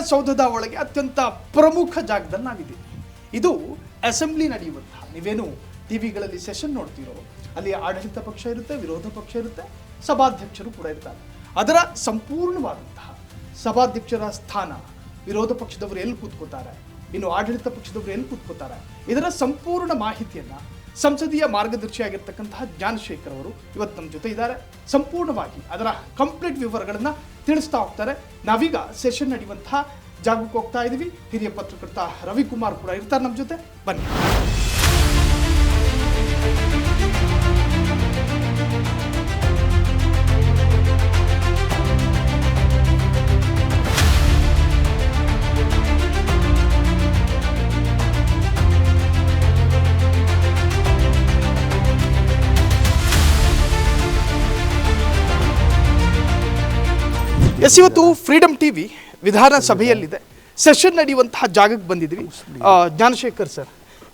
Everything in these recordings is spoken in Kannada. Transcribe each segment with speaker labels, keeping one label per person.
Speaker 1: ವಿಧಾನಸೌಧದ ಒಳಗೆ ಅತ್ಯಂತ ಪ್ರಮುಖ ಜಾಗದಲ್ಲಿ ನಾವಿದ್ದೀವಿ. ಇದು ಅಸೆಂಬ್ಲಿ ನಡೆಯುವಂತಹ, ನೀವೇನು ಟಿವಿಗಳಲ್ಲಿ ಸೆಷನ್ ನೋಡ್ತೀರೋ ಅಲ್ಲಿ ಆಡಳಿತ ಪಕ್ಷ ಇರುತ್ತೆ, ವಿರೋಧ ಪಕ್ಷ ಇರುತ್ತೆ, ಸಭಾಧ್ಯಕ್ಷರು ಕೂಡ ಇರ್ತಾರೆ. ಅದರ ಸಂಪೂರ್ಣವಾದಂತಹ ಸಭಾಧ್ಯಕ್ಷರ ಸ್ಥಾನ, ವಿರೋಧ ಪಕ್ಷದವರು ಎಲ್ಲಿ ಕೂತ್ಕೋತಾರೆ, ಇನ್ನು ಆಡಳಿತ ಪಕ್ಷದವರು ಎಲ್ಲಿ ಕೂತ್ಕೋತಾರೆ, ಇದರ ಸಂಪೂರ್ಣ ಮಾಹಿತಿಯನ್ನ ಸಂಸದೀಯ ಮಾರ್ಗದರ್ಶಿಯಾಗಿರ್ತಕ್ಕಂತಹ ಜ್ಞಾನಶೇಖರ್ ಅವರು ಇವತ್ತು ನಮ್ಮ ಜೊತೆ ಇದ್ದಾರೆ. ಸಂಪೂರ್ಣವಾಗಿ ಅದರ ಕಂಪ್ಲೀಟ್ ವಿವರಗಳನ್ನ ತಿಳಿಸ್ತಾ ಹೋಗ್ತಾರೆ. ನಾವೀಗ ಸೆಷನ್ ನಡೆಯುವಂತಹ ಜಾಗಕ್ಕೆ ಹೋಗ್ತಾ ಇದ್ದೀವಿ. ಹಿರಿಯ ಪತ್ರಕರ್ತ ರವಿಕುಮಾರ್ ಕೂಡ ಇರ್ತಾರೆ ನಮ್ಮ ಜೊತೆ. ಬನ್ನಿ. ಇವತ್ತು ಫ್ರೀಡಮ್ ಟಿವಿ ವಿಧಾನಸಭೆಯಲ್ಲಿದೆ, ಸೆಷನ್ ನಡೆಯುವಂತಹ ಜಾಗಕ್ಕೆ ಬಂದಿದ್ವಿ. ಜ್ಞಾನಶೇಖರ್ ಸರ್,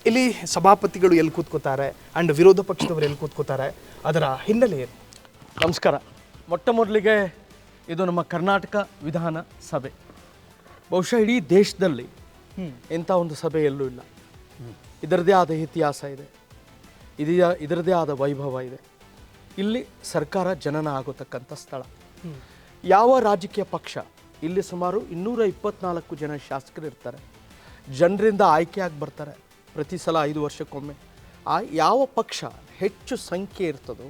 Speaker 1: ಇಲ್ಲಿ ಸಭಾಪತಿಗಳು ಎಲ್ಲಿ ಕೂತ್ಕೋತಾರೆ ಅಂಡ್ ವಿರೋಧ ಪಕ್ಷದವರು ಎಲ್ಲಿ ಕೂತ್ಕೋತಾರೆ, ಅದರ ಹಿನ್ನೆಲೆ ಏನು?
Speaker 2: ನಮಸ್ಕಾರ. ಮೊಟ್ಟ ಮೊದಲಿಗೆ ಇದು ನಮ್ಮ ಕರ್ನಾಟಕ ವಿಧಾನ ಸಭೆ. ಬಹುಶಃ ಇಡೀ ದೇಶದಲ್ಲಿ ಇಂಥ ಒಂದು ಸಭೆ ಎಲ್ಲೂ ಇಲ್ಲ. ಇದರದೇ ಆದ ಇತಿಹಾಸ ಇದೆ, ಇದರದೇ ಆದ ವೈಭವ ಇದೆ. ಇಲ್ಲಿ ಸರ್ಕಾರ ಜನನ ಆಗೋತಕ್ಕಂಥ ಸ್ಥಳ. ಯಾವ ರಾಜಕೀಯ ಪಕ್ಷ, ಇಲ್ಲಿ ಸುಮಾರು 224 ಜನ ಶಾಸಕರು ಇರ್ತಾರೆ, ಜನರಿಂದ ಆಯ್ಕೆಯಾಗಿ ಬರ್ತಾರೆ ಪ್ರತಿ ಸಲ 5 ವರ್ಷಕ್ಕೊಮ್ಮೆ. ಯಾವ ಪಕ್ಷ ಹೆಚ್ಚು ಸಂಖ್ಯೆ ಇರ್ತದೋ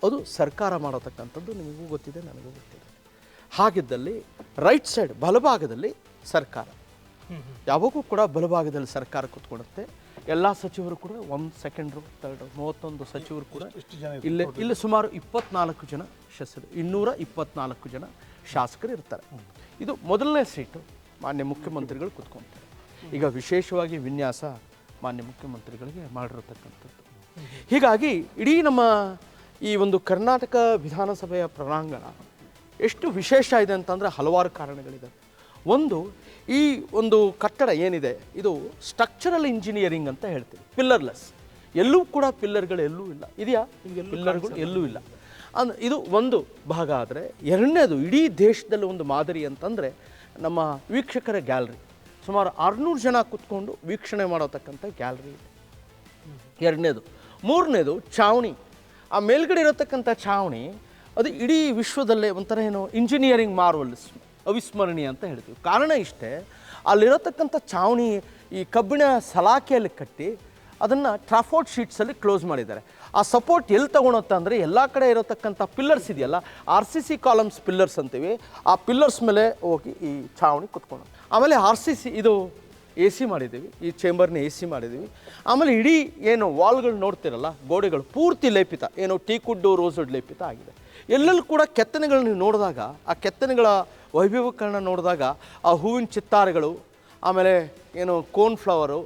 Speaker 2: ಅದು ಸರ್ಕಾರ ಮಾಡತಕ್ಕಂಥದ್ದು ನಿಮಗೂ ಗೊತ್ತಿದೆ, ನನಗೂ ಗೊತ್ತಿದೆ. ಹಾಗಿದ್ದಲ್ಲಿ ರೈಟ್ ಸೈಡ್ ಬಲಭಾಗದಲ್ಲಿ ಸರ್ಕಾರ, ಯಾವಾಗೂ ಕೂಡ ಬಲಭಾಗದಲ್ಲಿ ಸರ್ಕಾರ ಕೂತ್ಕೊಳ್ಳುತ್ತೆ. ಎಲ್ಲ ಸಚಿವರು ಕೂಡ 1 ಸೆಕೆಂಡ್ರು 31 ಸಚಿವರು ಕೂಡ ಇಲ್ಲಿ ಸುಮಾರು 24 ಜನ 224 ಜನ ಶಾಸಕರು ಇರ್ತಾರೆ. ಇದು ಮೊದಲನೇ ಸೀಟು ಮಾನ್ಯ ಮುಖ್ಯಮಂತ್ರಿಗಳು ಕೂತ್ಕೊಳ್ತಾರೆ. ಈಗ ವಿಶೇಷವಾಗಿ ವಿನ್ಯಾಸ ಮಾನ್ಯ ಮುಖ್ಯಮಂತ್ರಿಗಳಿಗೆ ಮಾಡಿರತಕ್ಕಂಥದ್ದು. ಹೀಗಾಗಿ ಇಡೀ ನಮ್ಮ ಈ ಒಂದು ಕರ್ನಾಟಕ ವಿಧಾನಸಭೆಯ ಪ್ರಾಂಗಣ ಎಷ್ಟು ವಿಶೇಷ ಇದೆ ಅಂತಂದರೆ ಹಲವಾರು ಕಾರಣಗಳಿದೆ. ಒಂದು, ಈ ಒಂದು ಕಟ್ಟಡ ಏನಿದೆ ಇದು ಸ್ಟ್ರಕ್ಚರಲ್ ಇಂಜಿನಿಯರಿಂಗ್ ಅಂತ ಹೇಳ್ತೀವಿ. ಪಿಲ್ಲರ್ಲೆಸ್, ಎಲ್ಲೂ ಕೂಡ ಪಿಲ್ಲರ್ಗಳು ಎಲ್ಲೂ ಇಲ್ಲ. ಇದೆಯಾ? ಪಿಲ್ಲರ್ಗಳು ಎಲ್ಲೂ ಇಲ್ಲ. ಇದು ಒಂದು ಭಾಗ. ಆದರೆ ಎರಡನೇದು, ಇಡೀ ದೇಶದಲ್ಲಿ ಒಂದು ಮಾದರಿ ಅಂತಂದರೆ ನಮ್ಮ ವೀಕ್ಷಕರ ಗ್ಯಾಲರಿ. ಸುಮಾರು 600 ಜನ ಕೂತ್ಕೊಂಡು ವೀಕ್ಷಣೆ ಮಾಡತಕ್ಕಂಥ ಗ್ಯಾಲರಿ ಇದೆ. ಎರಡನೇದು. ಮೂರನೇದು ಛಾವಣಿ. ಆ ಮೇಲ್ಗಡೆ ಇರತಕ್ಕಂಥ ಛಾವಣಿ ಅದು ಇಡೀ ವಿಶ್ವದಲ್ಲೇ ಒಂಥರ ಏನೋ ಇಂಜಿನಿಯರಿಂಗ್ ಮಾರ್ವಲ್ಸ್, ಅವಿಸ್ಮರಣೀಯ ಅಂತ ಹೇಳ್ತೀವಿ. ಕಾರಣ ಇಷ್ಟೇ, ಅಲ್ಲಿರತಕ್ಕಂಥ ಛಾವಣಿ ಈ ಕಬ್ಬಿಣ ಸಲಾಕೆಯಲ್ಲಿ ಕಟ್ಟಿ ಅದನ್ನು ಟ್ರಾಫೋರ್ಟ್ ಶೀಟ್ಸಲ್ಲಿ ಕ್ಲೋಸ್ ಮಾಡಿದ್ದಾರೆ. ಆ ಸಪೋರ್ಟ್ ಎಲ್ಲಿ ತೊಗೊಳುತ್ತೆ ಅಂದರೆ ಎಲ್ಲ ಕಡೆ ಇರತಕ್ಕಂಥ ಪಿಲ್ಲರ್ಸ್ ಇದೆಯಲ್ಲ, RCC ಕಾಲಮ್ಸ್ ಪಿಲ್ಲರ್ಸ್ ಅಂತೀವಿ, ಆ ಪಿಲ್ಲರ್ಸ್ ಮೇಲೆ ಹೋಗಿ ಈ ಛಾವಣಿ ಕುತ್ಕೊಂಡು. ಆಮೇಲೆ RCC ಇದು AC ಮಾಡಿದ್ದೀವಿ, ಈ ಚೇಂಬರ್ನ AC ಮಾಡಿದ್ದೀವಿ. ಆಮೇಲೆ ಇಡೀ ಏನು ವಾಲ್ಗಳು ನೋಡ್ತಿರಲ್ಲ, ಗೋಡೆಗಳು ಪೂರ್ತಿ ಲೇಪಿತ, ಏನು ಟೀಕುಡ್ಡು ರೋಸ್ವುಡ್ ಲೇಪಿತ ಆಗಿದೆ. ಎಲ್ಲೆಲ್ಲೂ ಕೂಡ ಕೆತ್ತನೆಗಳು ನೀವು ನೋಡಿದಾಗ, ಆ ಕೆತ್ತನೆಗಳ ವೈಭವೀಕರಣ ನೋಡಿದಾಗ ಆ ಹೂವಿನ ಚಿತ್ತಾರಗಳು, ಆಮೇಲೆ ಏನು ಕೋನ್ಫ್ಲವರು,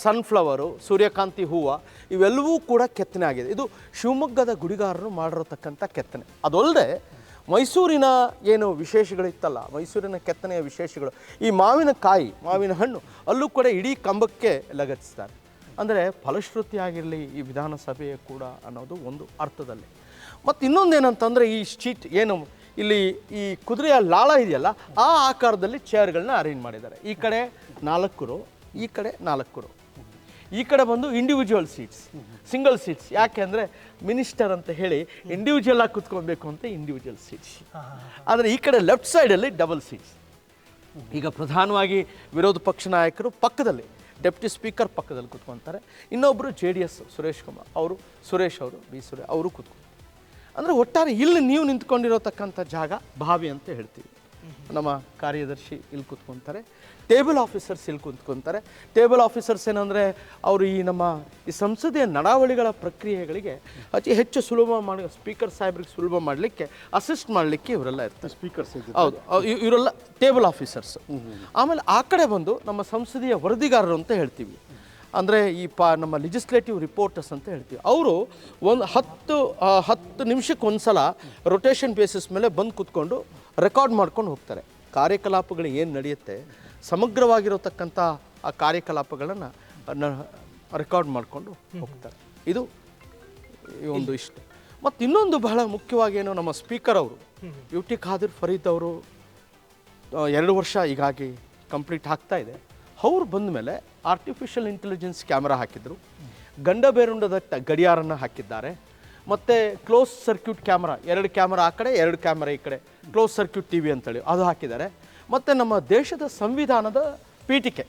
Speaker 2: ಸನ್ಫ್ಲವರು, ಸೂರ್ಯಕಾಂತಿ ಹೂವು, ಇವೆಲ್ಲವೂ ಕೂಡ ಕೆತ್ತನೆ ಆಗಿದೆ. ಇದು ಶಿವಮೊಗ್ಗದ ಗುಡಿಗಾರರು ಮಾಡಿರತಕ್ಕಂಥ ಕೆತ್ತನೆ. ಅದಲ್ಲದೆ ಮೈಸೂರಿನ ಏನು ವಿಶೇಷಗಳಿತ್ತಲ್ಲ, ಮೈಸೂರಿನ ಕೆತ್ತನೆಯ ವಿಶೇಷಗಳು, ಈ ಮಾವಿನಕಾಯಿ, ಮಾವಿನ ಹಣ್ಣು ಅಲ್ಲೂ ಕೂಡ ಇಡೀ ಕಂಬಕ್ಕೆ ಲಗತ್ತಿಸ್ತಾರೆ. ಅಂದರೆ ಫಲಶ್ರುತಿಯಾಗಿರಲಿ ಈ ವಿಧಾನಸಭೆಯ ಕೂಡ ಅನ್ನೋದು ಒಂದು ಅರ್ಥದಲ್ಲಿ. ಮತ್ತು ಇನ್ನೊಂದೇನಂತಂದರೆ ಈ ಶೀಟ್ ಏನು ಇಲ್ಲಿ ಈ ಕುದುರೆಯ ಲಾಳ ಇದೆಯಲ್ಲ, ಆ ಆಕಾರದಲ್ಲಿ ಚೇರ್ಗಳನ್ನ ಅರೇಂಜ್ ಮಾಡಿದ್ದಾರೆ. ಈ ಕಡೆ 4 ರೋ, ಈ ಕಡೆ 4 ರೋ, ಈ ಕಡೆ ಬಂದು ಇಂಡಿವಿಜುವಲ್ ಸೀಟ್ಸ್, ಸಿಂಗಲ್ ಸೀಟ್ಸ್. ಯಾಕೆ ಅಂದರೆ ಮಿನಿಸ್ಟರ್ ಅಂತ ಹೇಳಿ ಇಂಡಿವಿಜುವಲ್ ಆಗಿ ಕೂತ್ಕೊಬೇಕು ಅಂತ ಇಂಡಿವಿಜುವಲ್ ಸೀಟ್ಸ್. ಆದರೆ ಈ ಕಡೆ ಲೆಫ್ಟ್ ಸೈಡಲ್ಲಿ ಡಬಲ್ ಸೀಟ್ಸ್. ಈಗ ಪ್ರಧಾನವಾಗಿ ವಿರೋಧ ಪಕ್ಷ ನಾಯಕರು ಪಕ್ಕದಲ್ಲಿ, ಡೆಪ್ಟಿ ಸ್ಪೀಕರ್ ಪಕ್ಕದಲ್ಲಿ ಕೂತ್ಕೊತಾರೆ. ಇನ್ನೊಬ್ಬರು JDS ಸುರೇಶ್ ಅವರು ಬಿ ಸುರೇಶ್ ಅವರು ಕೂತ್ಕೊಂಡು. ಅಂದರೆ ಒಟ್ಟಾರೆ ಇಲ್ಲಿ ನೀವು ನಿಂತ್ಕೊಂಡಿರೋತಕ್ಕಂಥ ಜಾಗ ಬಾವಿ ಅಂತ ಹೇಳ್ತೀವಿ. ನಮ್ಮ ಕಾರ್ಯದರ್ಶಿ ಇಲ್ಲಿ ಕೂತ್ಕೊತಾರೆ, ಟೇಬಲ್ ಆಫೀಸರ್ಸ್ ಇಲ್ಲಿ ಕೂತ್ಕೊತಾರೆ. ಟೇಬಲ್ ಆಫೀಸರ್ಸ್ ಏನಂದರೆ ಅವರು ಈ ನಮ್ಮ ಈ ಸಂಸದೀಯ ನಡಾವಳಿಗಳ ಪ್ರಕ್ರಿಯೆಗಳಿಗೆ ಅತಿ ಹೆಚ್ಚು ಸುಲಭ ಮಾಡಿ, ಸ್ಪೀಕರ್ ಸಾಹೇಬ್ರಿಗೆ ಸುಲಭ ಮಾಡಲಿಕ್ಕೆ, ಅಸಿಸ್ಟ್ ಮಾಡಲಿಕ್ಕೆ ಇವರೆಲ್ಲ ಇರ್ತಾರೆ. ಸ್ಪೀಕರ್ಸ್, ಹೌದು, ಇವರೆಲ್ಲ ಟೇಬಲ್ ಆಫೀಸರ್ಸ್. ಆಮೇಲೆ ಆ ಕಡೆ ಬಂದು ನಮ್ಮ ಸಂಸದೀಯ ವರದಿಗಾರರು ಅಂತ ಹೇಳ್ತೀವಿ. ಅಂದರೆ ಈ ನಮ್ಮ ಲೆಜಿಸ್ಲೇಟಿವ್ ರಿಪೋರ್ಟರ್ಸ್ ಅಂತ ಹೇಳ್ತೀವಿ. ಅವರು ಒಂದು 10 ನಿಮಿಷಕ್ಕೆ ಒಂದು ಸಲ ರೊಟೇಷನ್ ಬೇಸಿಸ್ ಮೇಲೆ ಬಂದು ಕೂತ್ಕೊಂಡು ರೆಕಾರ್ಡ್ ಮಾಡ್ಕೊಂಡು ಹೋಗ್ತಾರೆ. ಕಾರ್ಯಕಲಾಪಗಳು ಏನು ನಡೆಯುತ್ತೆ, ಸಮಗ್ರವಾಗಿರತಕ್ಕಂಥ ಆ ಕಾರ್ಯಕಲಾಪಗಳನ್ನು ರೆಕಾರ್ಡ್ ಮಾಡಿಕೊಂಡು ಹೋಗ್ತಾರೆ. ಇದು ಒಂದು ಇಷ್ಟ. ಮತ್ತು ಇನ್ನೊಂದು ಬಹಳ ಮುಖ್ಯವಾಗಿ ಏನು, ನಮ್ಮ ಸ್ಪೀಕರ್ ಅವರು UT ಖಾದರ್ ಫರೀದ್ ಅವರು 2 ವರ್ಷ ಈಗಾಗಿ ಕಂಪ್ಲೀಟ್ ಆಗ್ತಾ ಇದೆ. ಅವ್ರು ಬಂದ ಮೇಲೆ ಆರ್ಟಿಫಿಷಿಯಲ್ ಇಂಟೆಲಿಜೆನ್ಸ್ ಕ್ಯಾಮ್ರಾ ಹಾಕಿದ್ರು, ಗಂಡ ಬೇರುಂಡದ ಗಡಿಯಾರನ ಹಾಕಿದ್ದಾರೆ, ಮತ್ತು ಕ್ಲೋಸ್ ಸರ್ಕ್ಯೂಟ್ ಕ್ಯಾಮ್ರಾ, 2 ಕ್ಯಾಮ್ರಾ ಆ ಕಡೆ 2 ಕ್ಯಾಮ್ರಾ ಈ ಕಡೆ, ಕ್ಲೋಸ್ ಸರ್ಕ್ಯೂಟ್ ಟಿ ವಿ ಅಂತೇಳಿ ಅದು ಹಾಕಿದ್ದಾರೆ. ಮತ್ತು ನಮ್ಮ ದೇಶದ ಸಂವಿಧಾನದ ಪೀಠಿಕೆ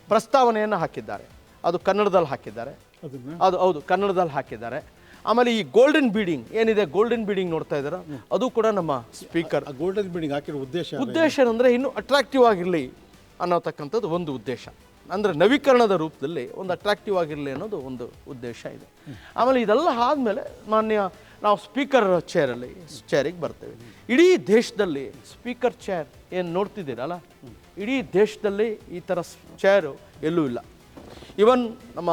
Speaker 2: ಪ್ರಸ್ತಾವನೆಯನ್ನು ಹಾಕಿದ್ದಾರೆ, ಅದು ಕನ್ನಡದಲ್ಲಿ ಹಾಕಿದ್ದಾರೆ. ಅದು ಹೌದು, ಕನ್ನಡದಲ್ಲಿ ಹಾಕಿದ್ದಾರೆ. ಆಮೇಲೆ ಈ ಗೋಲ್ಡನ್ ಬೀಡಿಂಗ್ ಏನಿದೆ, ಗೋಲ್ಡನ್ ಬೀಡಿಂಗ್ ನೋಡ್ತಾ ಇದ್ದಾರೆ, ಅದು ಕೂಡ ನಮ್ಮ ಸ್ಪೀಕರ್.
Speaker 3: ಗೋಲ್ಡನ್ ಬೀಡಿಂಗ್ ಹಾಕಿರೋ
Speaker 2: ಉದ್ದೇಶ ಅಂದರೆ ಇನ್ನೂ ಅಟ್ರಾಕ್ಟಿವ್ ಆಗಿರಲಿ ಅನ್ನೋತಕ್ಕಂಥದ್ದು ಒಂದು ಉದ್ದೇಶ. ಅಂದರೆ ನವೀಕರಣದ ರೂಪದಲ್ಲಿ ಒಂದು ಅಟ್ರಾಕ್ಟಿವ್ ಆಗಿರಲಿ ಅನ್ನೋದು ಒಂದು ಉದ್ದೇಶ ಇದೆ. ಆಮೇಲೆ ಇದೆಲ್ಲ ಆದಮೇಲೆ ನಾವು ಸ್ಪೀಕರ್ ಚೇರಿಗೆ ಬರ್ತೇವೆ. ಇಡೀ ದೇಶದಲ್ಲಿ ಸ್ಪೀಕರ್ ಚೇರ್ ಏನು ನೋಡ್ತಿದ್ದೀರಲ್ಲ, ಇಡೀ ದೇಶದಲ್ಲಿ ಈ ಥರ ಚೇರು ಎಲ್ಲೂ ಇಲ್ಲ. ಇವನ್ ನಮ್ಮ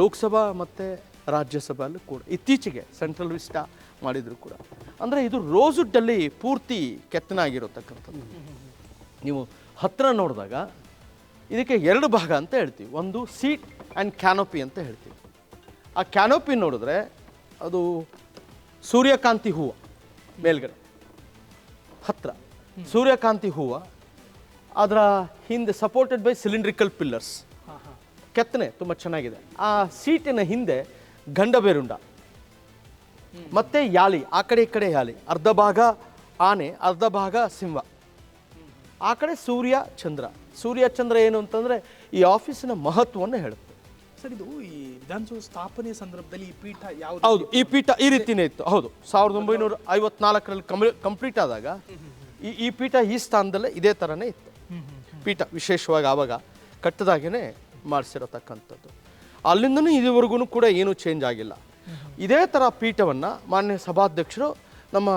Speaker 2: ಲೋಕಸಭಾ ಮತ್ತು ರಾಜ್ಯಸಭೆಯಲ್ಲೂ ಕೂಡ ಇತ್ತೀಚೆಗೆ ಸೆಂಟ್ರಲ್ ವಿಸ್ಟಾ ಮಾಡಿದ್ರು ಕೂಡ. ಅಂದರೆ ಇದು ರೋಸುಡ್ಡಲ್ಲಿ ಪೂರ್ತಿ ಕೆತ್ತನಾಗಿರತಕ್ಕಂಥದ್ದು. ನೀವು ಹತ್ತಿರ ನೋಡಿದಾಗ ಇದಕ್ಕೆ 2 ಭಾಗ ಅಂತ ಹೇಳ್ತೀವಿ. ಒಂದು ಸೀಟ್ ಆ್ಯಂಡ್ ಕ್ಯಾನೋಪಿ ಅಂತ ಹೇಳ್ತೀವಿ. ಆ ಕ್ಯಾನೋಪಿ ನೋಡಿದ್ರೆ ಅದು ಸೂರ್ಯಕಾಂತಿ ಹೂವು ಮೇಲ್ಗಡೆ ಹತ್ತಿರ ಸೂರ್ಯಕಾಂತಿ ಹೂವು, ಅದರ ಹಿಂದೆ ಸಪೋರ್ಟೆಡ್ ಬೈ ಸಿಲಿಂಡ್ರಿಕಲ್ ಪಿಲ್ಲರ್ಸ್, ಕೆತ್ತನೆ ತುಂಬ ಚೆನ್ನಾಗಿದೆ. ಆ ಸೀಟಿನ ಹಿಂದೆ ಗಂಡಬೇರುಂಡ ಮತ್ತು ಯಾಲಿ, ಆ ಕಡೆ ಈ ಕಡೆ ಯಾಲಿ, ಅರ್ಧ ಭಾಗ ಆನೆ ಅರ್ಧ ಭಾಗ ಸಿಂಹ, ಆ ಕಡೆ ಸೂರ್ಯ ಚಂದ್ರ. ಸೂರ್ಯ ಚಂದ್ರ ಏನು ಅಂತಂದರೆ ಈ ಆಫೀಸಿನ ಮಹತ್ವವನ್ನು ಹೇಳುತ್ತೆ.
Speaker 1: ಸರ್, ಇದು ಈ ವಿಧಾನಸೌಧ ಸ್ಥಾಪನೆಯ ಸಂದರ್ಭದಲ್ಲಿ ಈ ಪೀಠ ಯಾವುದು?
Speaker 2: ಹೌದು, ಈ ಪೀಠ ಈ ರೀತಿಯೇ ಇತ್ತು. ಹೌದು, 1954ರಲ್ಲಿ ಕಂಪ್ಲೀಟ್ ಆದಾಗ ಈ ಪೀಠ ಈ ಸ್ಥಾನದಲ್ಲೇ ಇದೇ ಥರನೇ ಇತ್ತು. ಪೀಠ ವಿಶೇಷವಾಗಿ ಆವಾಗ ಕಟ್ಟದಾಗೇ ಮಾಡಿಸಿರತಕ್ಕಂಥದ್ದು. ಅಲ್ಲಿಂದನೂ ಇದುವರೆಗೂ ಕೂಡ ಏನೂ ಚೇಂಜ್ ಆಗಿಲ್ಲ. ಇದೇ ಥರ ಪೀಠವನ್ನು ಮಾನ್ಯ ಸಭಾಧ್ಯಕ್ಷರು ನಮ್ಮ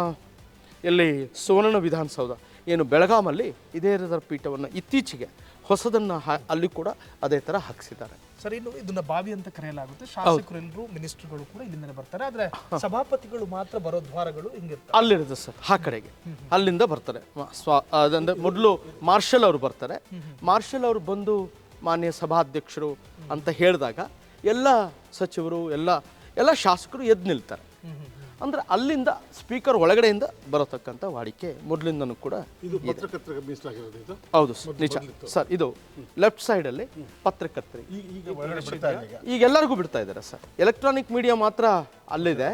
Speaker 2: ಎಲ್ಲಿ ಸುವರ್ಣ ವಿಧಾನಸೌಧ ಏನು ಬೆಳಗಾಮಲ್ಲಿ ಇದೇ ಥರ ಪೀಠವನ್ನು ಇತ್ತೀಚೆಗೆ ಹೊಸದನ್ನು ಅಲ್ಲಿ ಕೂಡ ಅದೇ ಥರ ಹಾಕಿಸಿದ್ದಾರೆ.
Speaker 1: ಸರ್, ಇನ್ನು ಇದನ್ನ ಬಾವಿ ಅಂತ ಕರೆಯಲಾಗುತ್ತೆ. ಶಾಸಕರೆಲ್ಲರೂ ಮಿನಿಸ್ಟರ್ಗಳು ಕೂಡ ಇಲ್ಲಿಂದ ಬರ್ತಾರೆ, ಆದರೆ ಸಭಾಪತಿಗಳು ಮಾತ್ರ ಬರೋ ದ್ವಾರಗಳು ಹಿಂಗಿರ್ತಾರೆ.
Speaker 2: ಅಲ್ಲಿರುತ್ತೆ ಸರ್, ಆ ಕಡೆಗೆ ಅಲ್ಲಿಂದ ಬರ್ತಾರೆ. ಅದಂದ್ರೆ ಮೊದಲು ಮಾರ್ಷಲ್ ಅವರು ಬರ್ತಾರೆ. ಮಾರ್ಷಲ್ ಅವರು ಬಂದು ಮಾನ್ಯ ಸಭಾಧ್ಯಕ್ಷರು ಅಂತ ಹೇಳಿದಾಗ ಎಲ್ಲ ಸಚಿವರು ಎಲ್ಲ ಶಾಸಕರು ಎದ್ದು ನಿಲ್ತಾರೆ. ಅಂದರೆ ಅಲ್ಲಿಂದ ಸ್ಪೀಕರ್ ಒಳಗಡೆಯಿಂದ ಬರತಕ್ಕಂಥ ವಾಡಿಕೆ ಮೊದಲಿಂದನೂ ಕೂಡ. ಹೌದು ನಿಜ ಸರ್. ಇದು ಲೆಫ್ಟ್ ಸೈಡಲ್ಲಿ ಪತ್ರಕರ್ತರಿ ಈಗ ಎಲ್ಲರಿಗೂ ಬಿಡ್ತಾ ಇದ್ದಾರೆ ಸರ್. ಎಲೆಕ್ಟ್ರಾನಿಕ್ ಮೀಡಿಯಾ ಮಾತ್ರ ಅಲ್ಲಿದೆ.